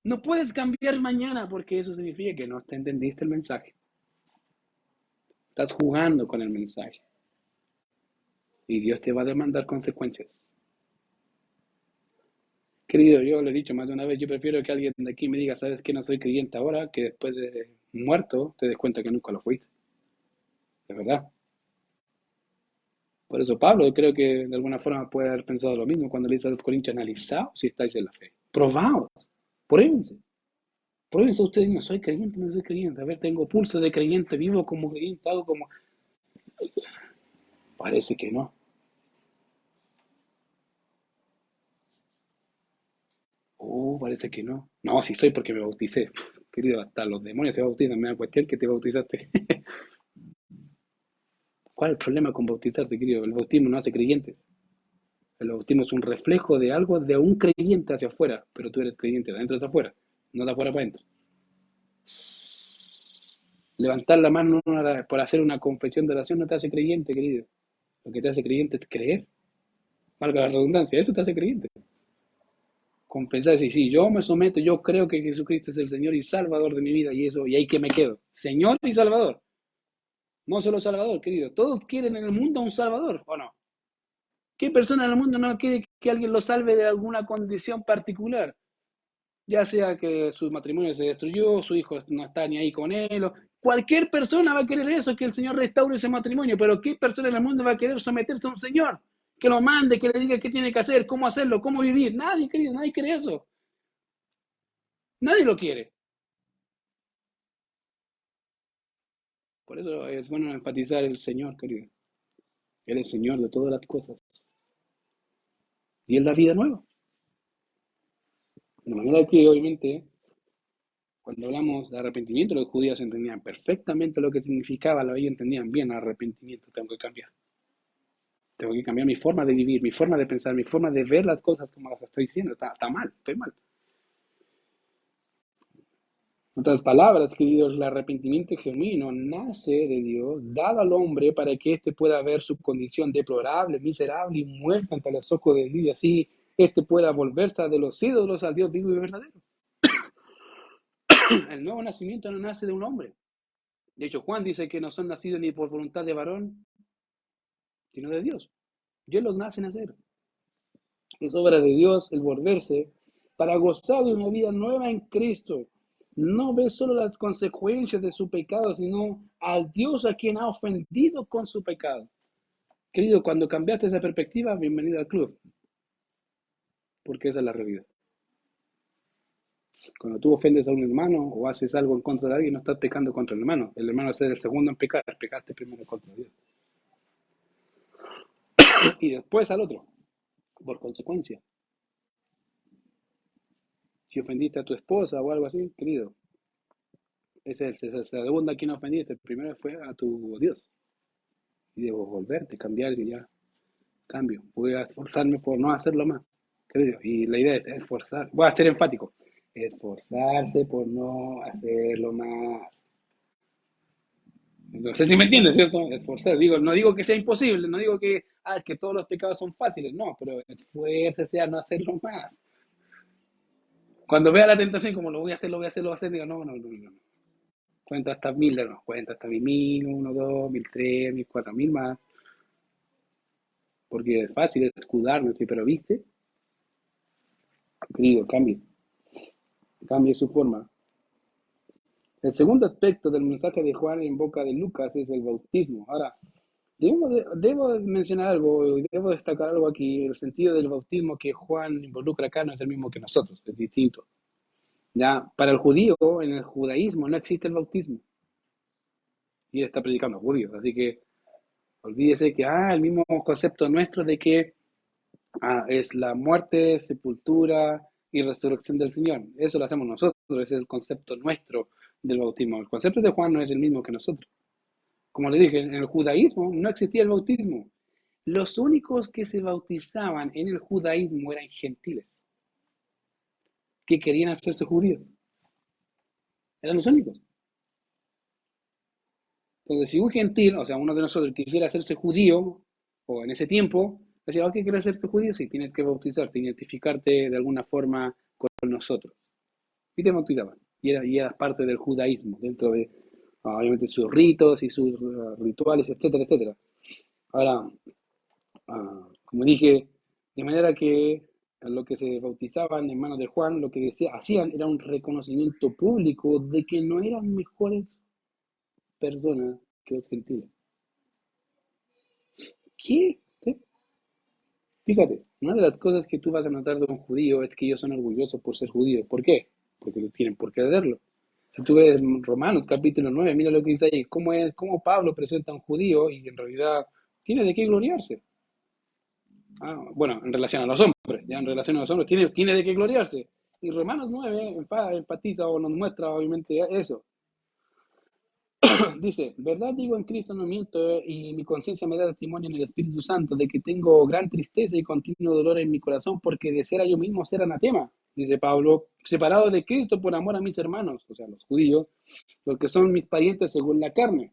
A: No puedes cambiar mañana porque eso significa que no te entendiste el mensaje. Estás jugando con el mensaje y Dios te va a demandar consecuencias. Querido, yo lo he dicho más de una vez, yo prefiero que alguien de aquí me diga, ¿sabes que no soy creyente ahora? Que después de muerto te des cuenta que nunca lo fuiste. De verdad. Por eso Pablo, yo creo que de alguna forma puede haber pensado lo mismo cuando le dice a los corintios, analizaos si estáis en la fe. Probaos. Pruébense. Pruébense ustedes, no soy creyente, no soy creyente. A ver, tengo pulso de creyente, vivo como creyente, hago como... Parece que no. Parece que no. No, si soy porque me bauticé. Uf, querido, hasta los demonios se bautizan. Me da cuestión que te bautizaste. ¿Cuál es el problema con bautizarte, querido? El bautismo no hace creyentes. El bautismo es un reflejo de algo de un creyente hacia afuera, pero tú eres creyente de adentro hacia afuera, no de afuera para adentro. Levantar la mano por hacer una confesión de oración no te hace creyente, querido. Lo que te hace creyente es creer. Valga la redundancia, eso te hace creyente. Confesar, sí, sí, yo me someto, yo creo que Jesucristo es el Señor y Salvador de mi vida y eso, y ahí que me quedo. Señor y Salvador. No solo Salvador, querido. Todos quieren en el mundo un Salvador, ¿o no? ¿Qué persona en el mundo no quiere que alguien lo salve de alguna condición particular? Ya sea que su matrimonio se destruyó, su hijo no está ni ahí con él. Cualquier persona va a querer eso, que el Señor restaure ese matrimonio, pero ¿qué persona en el mundo va a querer someterse a un Señor? Que lo mande, que le diga qué tiene que hacer, cómo hacerlo, cómo vivir. Nadie, querido, nadie quiere eso. Nadie lo quiere. Por eso es bueno enfatizar el Señor, querido. Él es Señor de todas las cosas. Y Él da vida nueva. De manera que, obviamente, cuando hablamos de arrepentimiento, los judíos entendían perfectamente lo que significaba, lo ellos entendían bien arrepentimiento. Tengo que cambiar. Tengo que cambiar mi forma de vivir, mi forma de pensar, mi forma de ver las cosas como las estoy diciendo. Está mal, estoy mal. En otras palabras, queridos, el arrepentimiento genuino nace de Dios, dado al hombre para que éste pueda ver su condición deplorable, miserable y muerta ante los ojos de Dios, y así éste pueda volverse de los ídolos al Dios vivo y verdadero. El nuevo nacimiento no nace de un hombre. De hecho, Juan dice que no son nacidos ni por voluntad de varón, sino de Dios. Dios los nace nacer. Es obra de Dios el volverse para gozar de una vida nueva en Cristo. No ve solo las consecuencias de su pecado, sino al Dios a quien ha ofendido con su pecado. Querido, cuando cambiaste esa perspectiva, bienvenido al club, porque esa es la realidad. Cuando tú ofendes a un hermano o haces algo en contra de alguien, no estás pecando contra el hermano. El hermano es el segundo en pecar, pecaste primero contra Dios. Y después al otro, por consecuencia. Si ofendiste a tu esposa o algo así, querido, ese es el segundo a quien ofendiste. El primero fue a tu Dios. Y debo volverte, cambiar y ya. Cambio. Voy a esforzarme por no hacerlo más. Querido. Y la idea es esforzar. Voy a ser enfático. Esforzarse por no hacerlo más. No sé si me entiendes, ¿cierto? Esforzar. Digo, no digo que sea imposible, no digo que todos los pecados son fáciles, no, pero esfuércese a no hacerlo más. Cuando vea la tentación, como lo voy a hacer, lo voy a hacer, lo voy a hacer, digo, no, no, no, no. Cuenta hasta 1000, no, cuenta hasta 1000, 1, 2, 1003, 1004, 1000 más. Porque es fácil escudarnos, ¿sí? Pero viste, querido, cambie su forma. El segundo aspecto del mensaje de Juan en boca de Lucas es el bautismo. Ahora, debo mencionar algo, debo destacar algo aquí. El sentido del bautismo que Juan involucra acá no es el mismo que nosotros, es distinto. Ya, para el judío, en el judaísmo, no existe el bautismo. Y él está predicando a judíos, así que olvídese que el mismo concepto nuestro de que es la muerte, sepultura y resurrección del Señor. Eso lo hacemos nosotros, ese es el concepto nuestro del bautismo. El concepto de Juan no es el mismo que nosotros. Como le dije, en el judaísmo no existía el bautismo. Los únicos que se bautizaban en el judaísmo eran gentiles, que querían hacerse judíos. Eran los únicos. Entonces, si un gentil, o sea, uno de nosotros quisiera hacerse judío, o en ese tiempo, decía, ok, ¿quieres hacerte judío? Sí, tienes que bautizarte, identificarte de alguna forma con nosotros. Y te bautizaban. Y eras parte del judaísmo, dentro de, obviamente, sus ritos y sus rituales, etcétera, etcétera. Ahora, como dije, de manera que lo que se bautizaban en manos de Juan, lo que hacían era un reconocimiento público de que no eran mejores personas que los gentiles. ¿Qué? ¿Sí? Fíjate, una de las cosas que tú vas a notar de un judío es que ellos son orgullosos por ser judíos. ¿Por qué? Porque no tienen por qué hacerlo. Si tú ves Romanos capítulo 9, mira lo que dice ahí, cómo Pablo presenta a un judío y en realidad tiene de qué gloriarse. Bueno, en relación a los hombres, ya en relación a los hombres, tiene de qué gloriarse. Y Romanos 9 enfatiza o nos muestra obviamente eso. Dice, verdad digo en Cristo no miento y mi conciencia me da testimonio en el Espíritu Santo de que tengo gran tristeza y continuo dolor en mi corazón porque deseara yo mismo ser anatema, dice Pablo, separado de Cristo por amor a mis hermanos, o sea, los judíos, los que son mis parientes según la carne.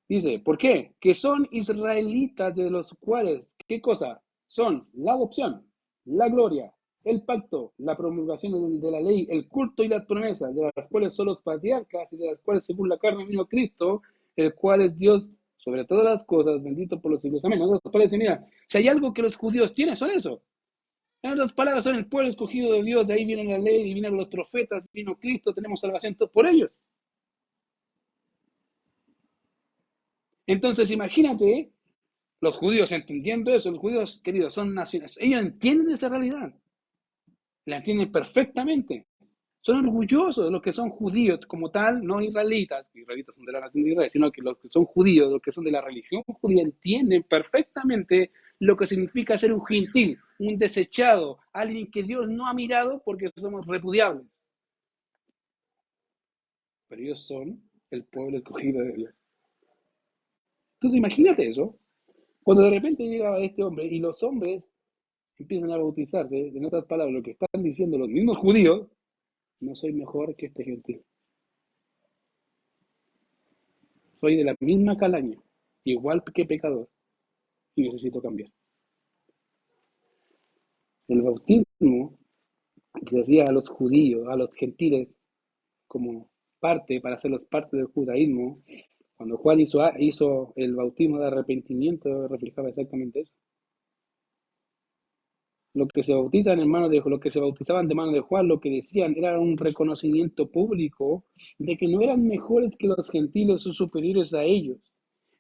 A: Dice, ¿por qué? Que son israelitas de los cuales, ¿qué cosa? Son la adopción, la gloria, el pacto, la promulgación de la ley, el culto y las promesas, de las cuales son los patriarcas y de las cuales según la carne vino Cristo, el cual es Dios sobre todas las cosas, bendito por los siglos. Amén. Mira, si hay algo que los judíos tienen, son eso. En otras palabras, son el pueblo escogido de Dios, de ahí viene la ley, vinieron los profetas, vino Cristo, tenemos salvación por ellos. Entonces, imagínate, los judíos entendiendo eso, los judíos, queridos, son naciones, ellos entienden esa realidad, la entienden perfectamente. Son orgullosos de los que son judíos como tal, no israelitas, israelitas son de la nación de Israel, sino que los que son judíos, los que son de la religión judía, entienden perfectamente lo que significa ser un gentil, un desechado, alguien que Dios no ha mirado porque somos repudiables. Pero ellos son el pueblo escogido de Dios. Entonces imagínate eso, cuando de repente llega este hombre y los hombres empiezan a bautizarse, en otras palabras, lo que están diciendo los mismos judíos, no soy mejor que este gentil. Soy de la misma calaña, igual que pecador, y necesito cambiar. El bautismo que se hacía a los judíos, a los gentiles, como parte, para hacerlos parte del judaísmo, cuando Juan hizo el bautismo de arrepentimiento, reflejaba exactamente eso. Lo que se bautizan en manos de lo que se bautizaban de mano de Juan, lo que decían era un reconocimiento público de que no eran mejores que los gentiles o superiores a ellos.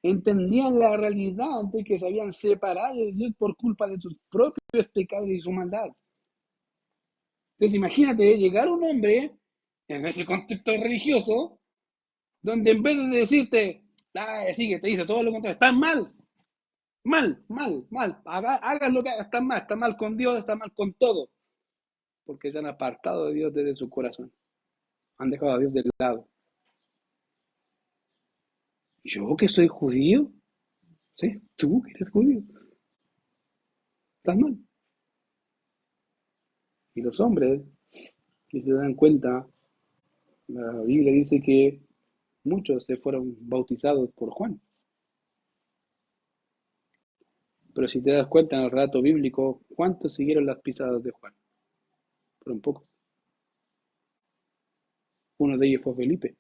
A: Entendían la realidad de que se habían separado de Dios por culpa de sus propios pecados y su maldad. Entonces imagínate llegar un hombre en ese contexto religioso, donde en vez de decirte, sigue, te dice todo lo contrario, estás mal, mal, mal, mal, hagas lo que hagas, está mal con Dios, está mal con todo, porque se han apartado de Dios desde su corazón, han dejado a Dios de lado. ¿Yo que soy judío? ¿Sí? ¿Tú que eres judío? Estás mal. Y los hombres que se dan cuenta, la Biblia dice que muchos se fueron bautizados por Juan. Pero si te das cuenta en el relato bíblico, ¿cuántos siguieron las pisadas de Juan? Fueron pocos. Uno de ellos fue Felipe.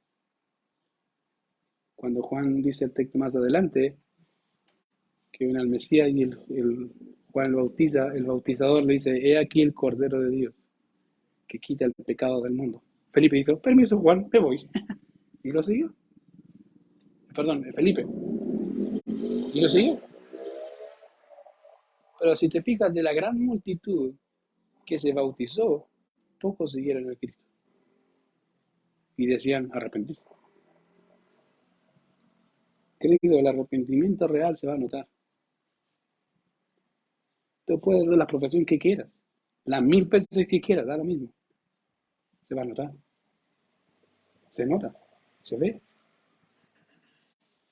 A: Cuando Juan dice el texto más adelante, que viene al Mesías y Juan lo bautiza, el bautizador le dice, he aquí el Cordero de Dios, que quita el pecado del mundo. Felipe dice, permiso Juan, me voy. Y lo siguió. Perdón, Felipe. Y lo siguió. Pero si te fijas de la gran multitud que se bautizó, pocos siguieron a Cristo. Y decían, arrepentir. Querido, el arrepentimiento real se va a notar. Tú puedes ver la profesión que quieras, las 1000 veces que quieras, da lo mismo. Se va a notar, se nota, se ve,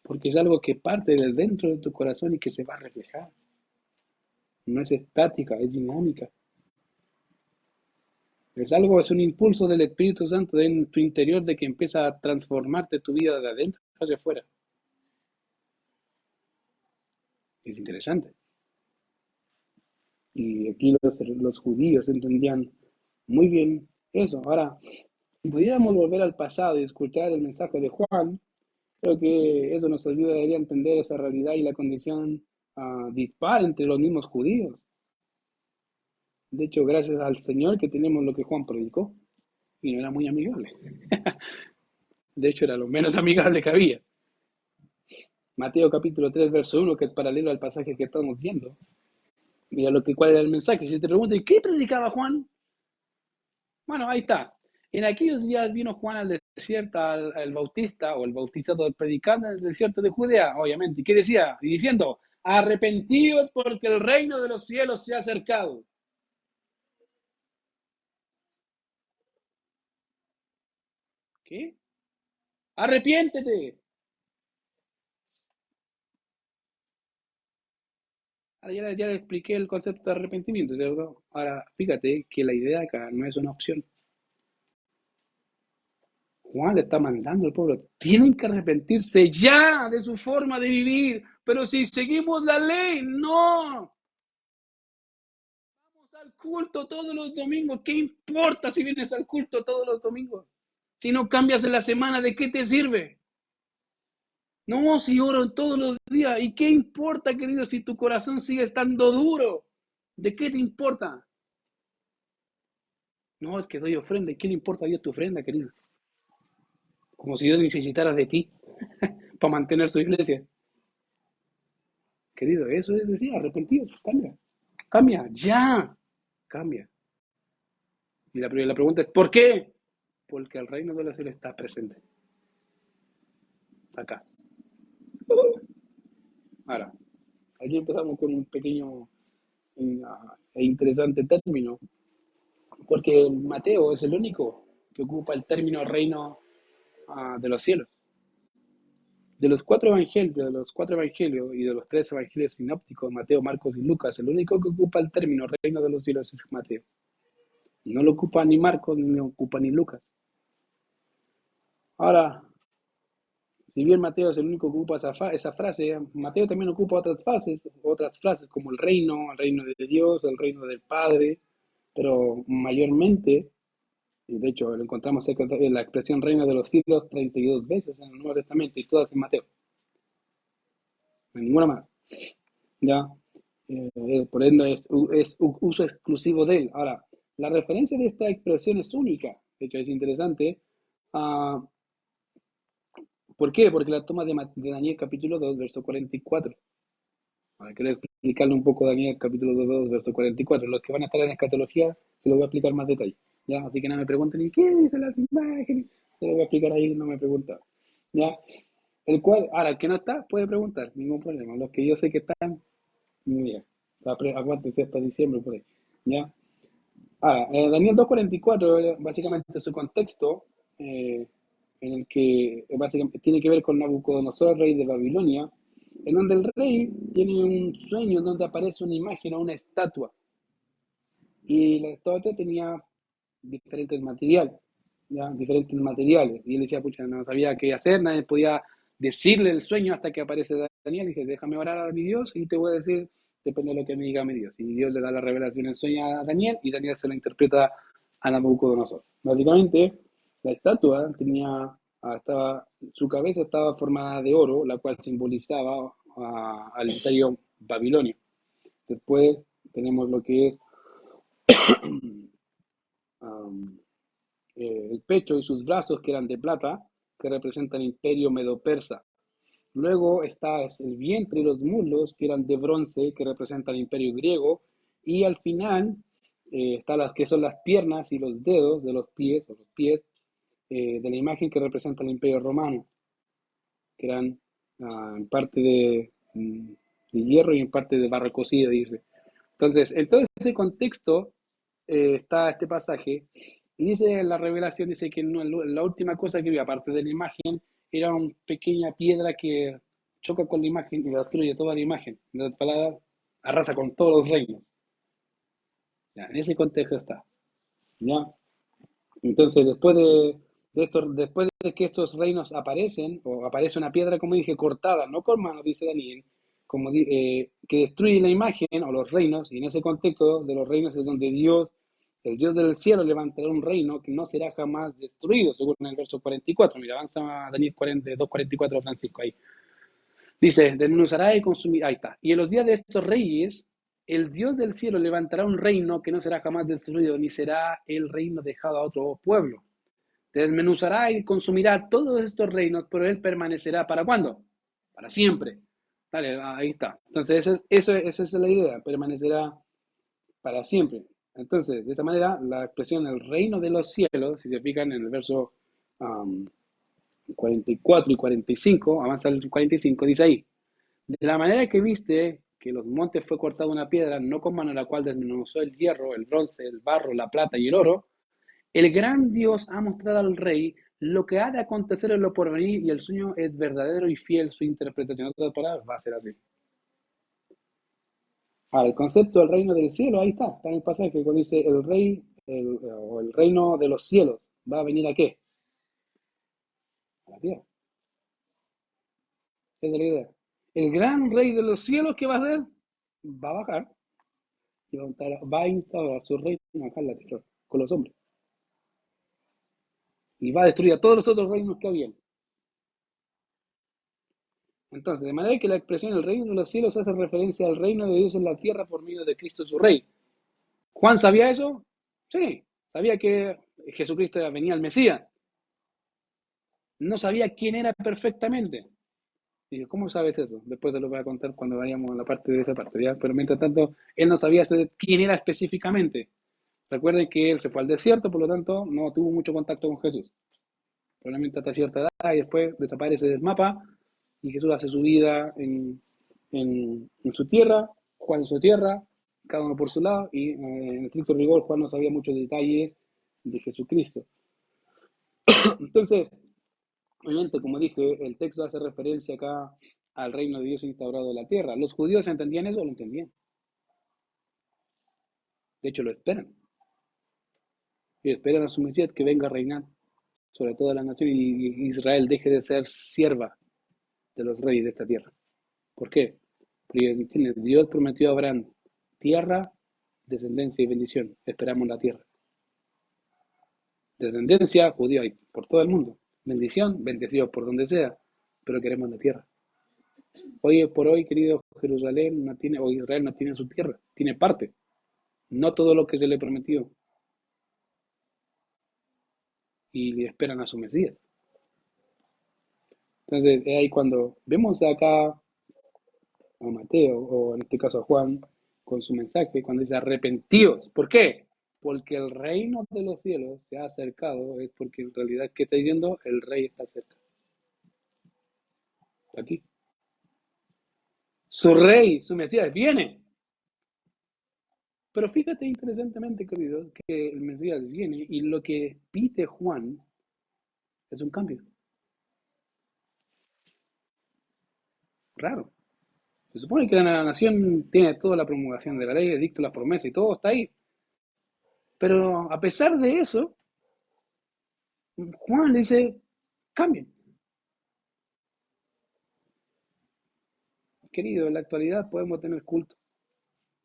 A: porque es algo que parte del dentro de tu corazón y que se va a reflejar. No es estática, es dinámica. Es algo, es un impulso del Espíritu Santo en tu interior de que empieza a transformarte tu vida de adentro hacia afuera. Es interesante. Y aquí los judíos entendían muy bien eso. Ahora, si pudiéramos volver al pasado y escuchar el mensaje de Juan, creo que eso nos ayudaría a entender esa realidad y la condición dispar entre los mismos judíos. De hecho, gracias al Señor que tenemos lo que Juan predicó, y no era muy amigable. De hecho, era lo menos amigable que había. Mateo capítulo 3, verso 1, que es paralelo al pasaje que estamos viendo. Mira cuál era el mensaje. Si te preguntan, ¿qué predicaba Juan? Bueno, ahí está. En aquellos días vino Juan al desierto, al bautista o el bautizado, al predicante en el desierto de Judea, obviamente. ¿Y qué decía? Y diciendo, arrepentíos porque el reino de los cielos se ha acercado. ¿Qué? Arrepiéntete. Ahora ya le expliqué el concepto de arrepentimiento, ¿cierto? Ahora, fíjate que la idea acá no es una opción. Juan le está mandando al pueblo, tienen que arrepentirse ya de su forma de vivir, pero si seguimos la ley, no. Vamos al culto todos los domingos, ¿qué importa si vienes al culto todos los domingos? Si no cambias en la semana, ¿de qué te sirve? No, si oro todos los días, ¿y qué importa, querido, si tu corazón sigue estando duro? ¿De qué te importa? No, es que doy ofrenda, ¿y qué le importa a Dios tu ofrenda, querido? Como si Dios necesitara de ti para mantener su iglesia. querido, eso es decir, arrepentido, cambia, cambia, ya, cambia. Y la pregunta es, ¿por qué? Porque el reino de los cielos está presente, acá. Ahora, aquí empezamos con un pequeño e interesante término, porque Mateo es el único que ocupa el término reino de los cielos. De los cuatro evangelios y de los tres evangelios sinópticos, Mateo, Marcos y Lucas, el único que ocupa el término reino de los cielos es Mateo. No lo ocupa ni Marcos ni lo ocupa ni Lucas. Ahora, si bien Mateo es el único que ocupa esa frase, Mateo también ocupa otras frases como el reino de Dios, el reino del Padre, pero mayormente, y de hecho lo encontramos en la expresión reino de los cielos 32 veces en el Nuevo Testamento y todas en Mateo, no hay ninguna más. ¿Ya? Por ende es uso exclusivo de él. Ahora, la referencia de esta expresión es única, de hecho es interesante. Ah, ¿Por qué? Porque la toma de Daniel capítulo 2, verso 44. Ahora quiero explicarle un poco Daniel capítulo 2, verso 44. Los que van a estar en escatología se los voy a explicar más detalle. ¿Ya? Así que no me pregunten ni qué dicen las imágenes. Se los voy a explicar ahí, no me preguntan. ¿Ya? El cual, ahora el que no está, puede preguntar, ningún problema. Los que yo sé que están, muy bien. Aguántese hasta diciembre por ahí. ¿Ya? Ahora, Daniel 2:44, básicamente su contexto, eh, en el que básicamente tiene que ver con Nabucodonosor, rey de Babilonia, en donde el rey tiene un sueño en donde aparece una imagen o una estatua. Y la estatua tenía diferentes materiales, ¿ya? Diferentes materiales. Y él decía, pucha, no sabía qué hacer, nadie podía decirle el sueño hasta que aparece Daniel. Y dice, déjame orar a mi Dios y te voy a decir, depende de lo que me diga mi Dios. Y Dios le da la revelación en sueño a Daniel y Daniel se lo interpreta a Nabucodonosor. Básicamente, la estatua su cabeza estaba formada de oro, la cual simbolizaba al imperio babilonio. Después tenemos lo que es um, el pecho y sus brazos, que eran de plata, que representan el imperio medo-persa. Luego está el vientre y los muslos, que eran de bronce, que representan el imperio griego. Y al final están las que son las piernas y los dedos de los pies, de la imagen que representa el imperio romano, que eran en parte de hierro y en parte de barro cocido, dice. Entonces, en todo ese contexto está este pasaje, y dice la revelación, dice que no, la última cosa que vio, aparte de la imagen, era una pequeña piedra que choca con la imagen y destruye toda la imagen. En otras palabras, arrasa con todos los reinos. Ya, en ese contexto está. ¿Ya? Entonces, después de que estos reinos aparecen, o aparece una piedra, como dije, cortada, no con manos, dice Daniel, que destruye la imagen o los reinos, y en ese contexto de los reinos es donde el Dios del cielo, levantará un reino que no será jamás destruido, según en el verso 44. Mira, avanza Daniel 2:44, Francisco, ahí. Dice, desmenuzará y consumirá, ahí está. Y en los días de estos reyes, el Dios del cielo levantará un reino que no será jamás destruido, ni será el reino dejado a otro pueblo. Desmenuzará y consumirá todos estos reinos, pero él permanecerá. ¿Para cuándo? Para siempre. Dale, ahí está. Entonces, esa es la idea, permanecerá para siempre. Entonces, de esta manera, la expresión el reino de los cielos, si se fijan en el verso 44 y 45, avanza el 45, dice ahí, de la manera que viste que los montes fue cortada una piedra, no con mano la cual desmenuzó el hierro, el bronce, el barro, la plata y el oro, el gran Dios ha mostrado al rey lo que ha de acontecer en lo porvenir y el sueño es verdadero y fiel, su interpretación de otras palabras va a ser así. Ahora, el concepto del reino del cielo, ahí está en el pasaje cuando dice el rey o el reino de los cielos, ¿va a venir a qué? A la tierra. Esa es la idea. El gran rey de los cielos, ¿qué va a hacer? Va a bajar y va a instaurar su reino acá en la tierra con los hombres. Y va a destruir a todos los otros reinos que habían. Entonces, de manera que la expresión el reino de los cielos hace referencia al reino de Dios en la tierra por medio de Cristo su Rey. ¿Juan sabía eso? Sí, sabía que Jesucristo venía al Mesías. No sabía quién era perfectamente. Y yo, ¿cómo sabes eso? Después te lo voy a contar cuando vayamos a la parte de esa parte, ¿ya? Pero mientras tanto, él no sabía quién era específicamente. Recuerden que él se fue al desierto, por lo tanto, no tuvo mucho contacto con Jesús. Probablemente hasta cierta edad y después desaparece del mapa y Jesús hace su vida en su tierra, Juan en su tierra, cada uno por su lado y en estricto rigor Juan no sabía muchos detalles de Jesucristo. Entonces, obviamente, como dije, el texto hace referencia acá al reino de Dios instaurado en la tierra. ¿Los judíos entendían eso o lo entendían? De hecho, lo esperan. Y esperan a su Mesías que venga a reinar sobre toda la nación y Israel deje de ser sierva de los reyes de esta tierra. ¿Por qué? Porque Dios prometió a Abraham tierra, descendencia y bendición. Esperamos la tierra. Descendencia, judío hay por todo el mundo. Bendición, bendecidos por donde sea, pero queremos la tierra. Hoy por hoy, querido Jerusalén, no tiene, o Israel no tiene su tierra, tiene parte, no todo lo que se le prometió. Y le esperan a su Mesías. Entonces, es ahí cuando vemos acá a Mateo, o en este caso a Juan, con su mensaje, cuando dice arrepentíos. ¿Por qué? Porque el reino de los cielos se ha acercado, es porque en realidad, ¿qué está diciendo? El rey está cerca. Está aquí. Su rey, su Mesías, viene. Pero fíjate interesantemente, querido, que el Mesías viene y lo que pide Juan es un cambio. Raro. Se supone que la nación tiene toda la promulgación de la ley, edicto, las promesas y todo está ahí. Pero a pesar de eso, Juan le dice, cambien. Querido, en la actualidad podemos tener culto.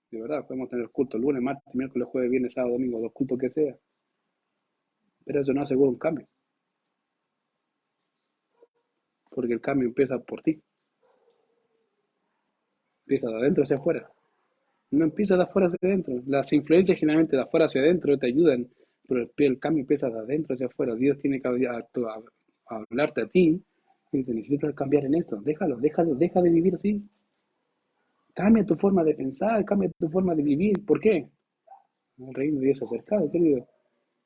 A: De verdad, podemos tener culto lunes, martes, miércoles, jueves, viernes, sábado, domingo, los cultos que sea. Pero eso no asegura un cambio. Porque el cambio empieza por ti. Empieza de adentro hacia afuera. No empieza de afuera hacia adentro. Las influencias generalmente de afuera hacia adentro te ayudan, pero el cambio empieza de adentro hacia afuera. Dios tiene que hablarte a ti y te necesitas cambiar en esto. Déjalo, deja de vivir así. Cambia tu forma de pensar, cambia tu forma de vivir. ¿Por qué? El reino de Dios acercado, querido.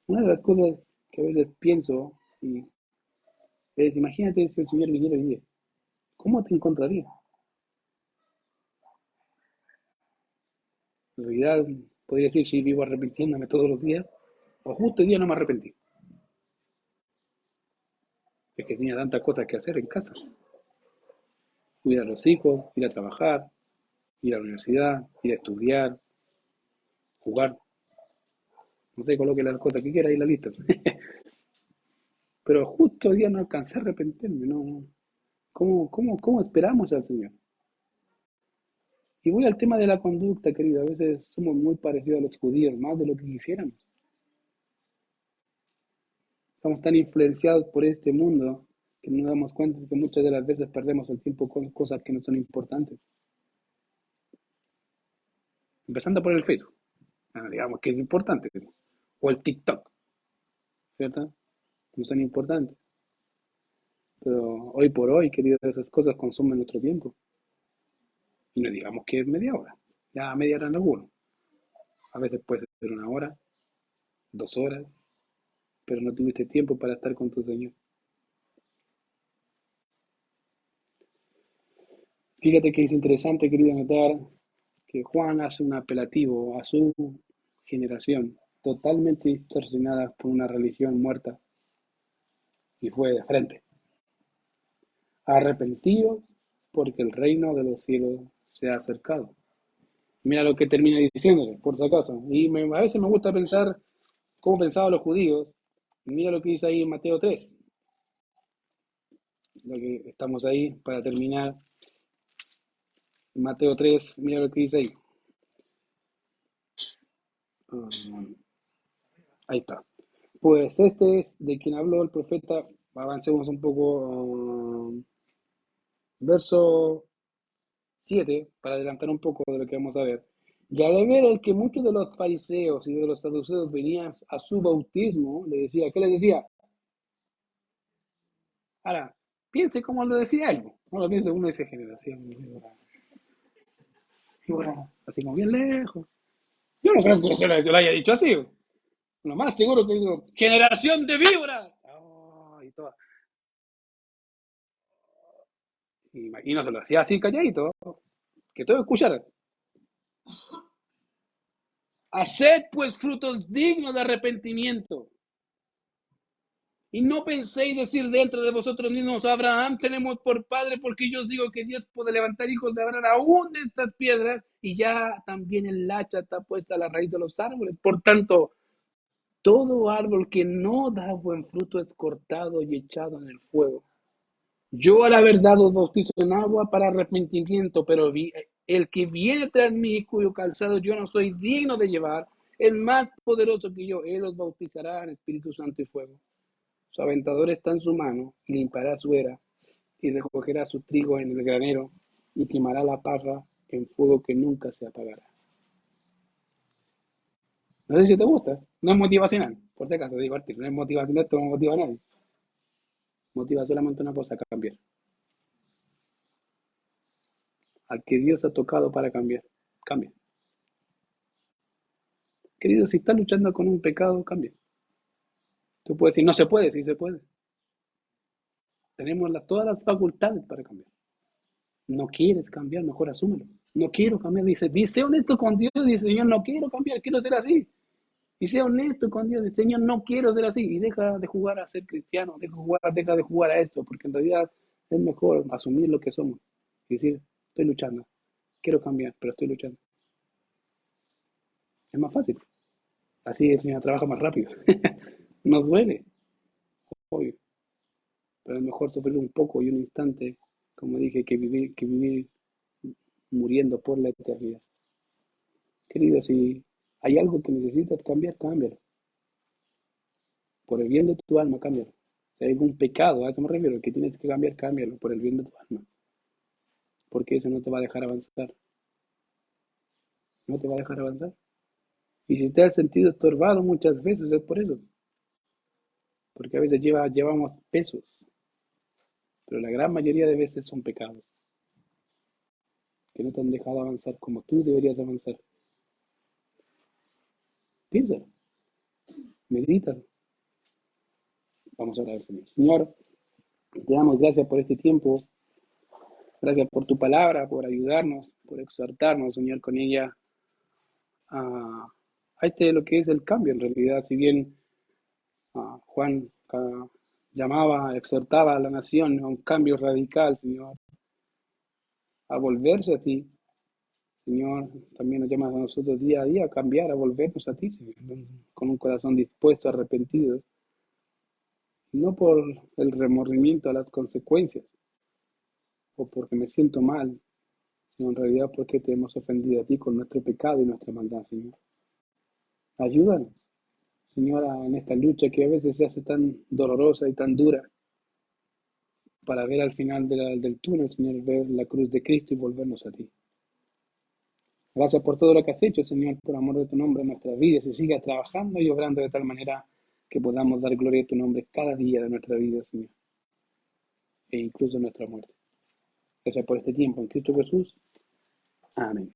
A: Una de las cosas que a veces pienso y es, imagínate si el Señor viniera hoy día. ¿Cómo te encontraría? En realidad, podría decir si vivo arrepintiéndome todos los días, o justo hoy día no me arrepentí. Es que tenía tantas cosas que hacer en casa. Cuidar a los hijos, ir a trabajar, ir a la universidad, ir a estudiar, jugar. No sé, coloque las cosas que quiera ahí en la lista. Pero justo hoy día no alcancé a arrepentirme, ¿no? ¿Cómo esperamos al Señor? Y voy al tema de la conducta, querido. A veces somos muy parecidos a los judíos, más de lo que quisiéramos. Estamos tan influenciados por este mundo que no nos damos cuenta de que muchas de las veces perdemos el tiempo con cosas que no son importantes. Empezando por el Facebook, digamos que es importante, o el TikTok, ¿cierto? No son importantes. Pero hoy por hoy, queridos, esas cosas consumen nuestro tiempo. Y no digamos que es media hora. Ya media hora en alguno. A veces puede ser una hora, 2 horas, pero no tuviste tiempo para estar con tu Señor. Fíjate que es interesante, querido, notar que Juan hace un apelativo a su generación, totalmente distorsionada por una religión muerta, y fue de frente. Arrepentidos porque el reino de los cielos se ha acercado. Mira lo que termina diciéndole, por si acaso. A veces me gusta pensar cómo pensaban los judíos. Mira lo que dice ahí en Mateo 3. Lo que estamos ahí para terminar. Mateo 3, mira lo que dice ahí. Ahí está. Pues este es de quien habló el profeta. Avancemos un poco. Verso 7 para adelantar un poco de lo que vamos a ver. Y al ver el que muchos de los fariseos y de los saduceos venían a su bautismo, le decía, ¿qué les decía? Ahora, Piense como lo decía él. No lo piense uno de esa generación. Así como bien lejos. Yo no creo que se lo haya dicho así. Lo más seguro que digo, generación de víboras. Oh, y, todo. Y no se lo hacía así calladito, que todos escucharan. Haced pues frutos dignos de arrepentimiento. Y no penséis decir dentro de vosotros mismos, Abraham tenemos por padre, porque yo os digo que Dios puede levantar hijos de Abraham aún de estas piedras, y ya también el hacha está puesta a la raíz de los árboles. Por tanto, todo árbol que no da buen fruto es cortado y echado en el fuego. Yo a la verdad os bautizo en agua para arrepentimiento, pero el que viene tras mí, cuyo calzado yo no soy digno de llevar, es más poderoso que yo. Él os bautizará en Espíritu Santo y fuego. Su aventador está en su mano, y limpiará su era, y recogerá su trigo en el granero, y quemará la paja en fuego que nunca se apagará. No sé si te gusta, no es motivacional, por si acaso digo, no es motivacional, esto no motiva a nadie. Motiva solamente una cosa, cambiar. Al que Dios ha tocado para cambiar, cambia. Querido, si estás luchando con un pecado, cambia. Tú puedes decir, no se puede, sí se puede. Tenemos todas las facultades para cambiar. No quieres cambiar, mejor asúmelo. No quiero cambiar, dice honesto con Dios, dice, Señor, no quiero cambiar, quiero ser así. Y sea honesto con Dios, dice, Señor, no quiero ser así. Y deja de jugar a ser cristiano, deja de jugar a esto, porque en realidad es mejor asumir lo que somos. Y decir, estoy luchando, quiero cambiar, pero estoy luchando. Es más fácil. Así el Señor trabaja más rápido. Nos duele, obvio, pero es mejor sufrir un poco y un instante, como dije, que vivir muriendo por la eternidad. Querido, si hay algo que necesitas cambiar, cámbialo. Por el bien de tu alma, cámbialo. Si hay algún pecado, a eso me refiero, que tienes que cambiar, cámbialo por el bien de tu alma. Porque eso no te va a dejar avanzar. No te va a dejar avanzar. Y si te has sentido estorbado muchas veces, es por eso. Porque a veces llevamos pesos, pero la gran mayoría de veces son pecados que no te han dejado avanzar como tú deberías avanzar. Piénsalo, medítalo. Vamos a orar, Señor. Señor, te damos gracias por este tiempo. Gracias por tu palabra, por ayudarnos, por exhortarnos, Señor, con ella a lo que es el cambio en realidad. Si bien Juan llamaba, exhortaba a la nación a un cambio radical, Señor, a volverse a ti. Señor, también nos llamas a nosotros día a día a cambiar, a volvernos a ti, Señor, con un corazón dispuesto, arrepentido, no por el remordimiento a las consecuencias o porque me siento mal, sino en realidad porque te hemos ofendido a ti con nuestro pecado y nuestra maldad, Señor. Ayúdanos, Señora, en esta lucha que a veces se hace tan dolorosa y tan dura para ver al final del túnel, Señor, ver la cruz de Cristo y volvernos a ti. Gracias por todo lo que has hecho, Señor, por amor de tu nombre en nuestras vidas y sigas trabajando y obrando de tal manera que podamos dar gloria a tu nombre cada día de nuestra vida, Señor, e incluso en nuestra muerte. Gracias por este tiempo en Cristo Jesús. Amén.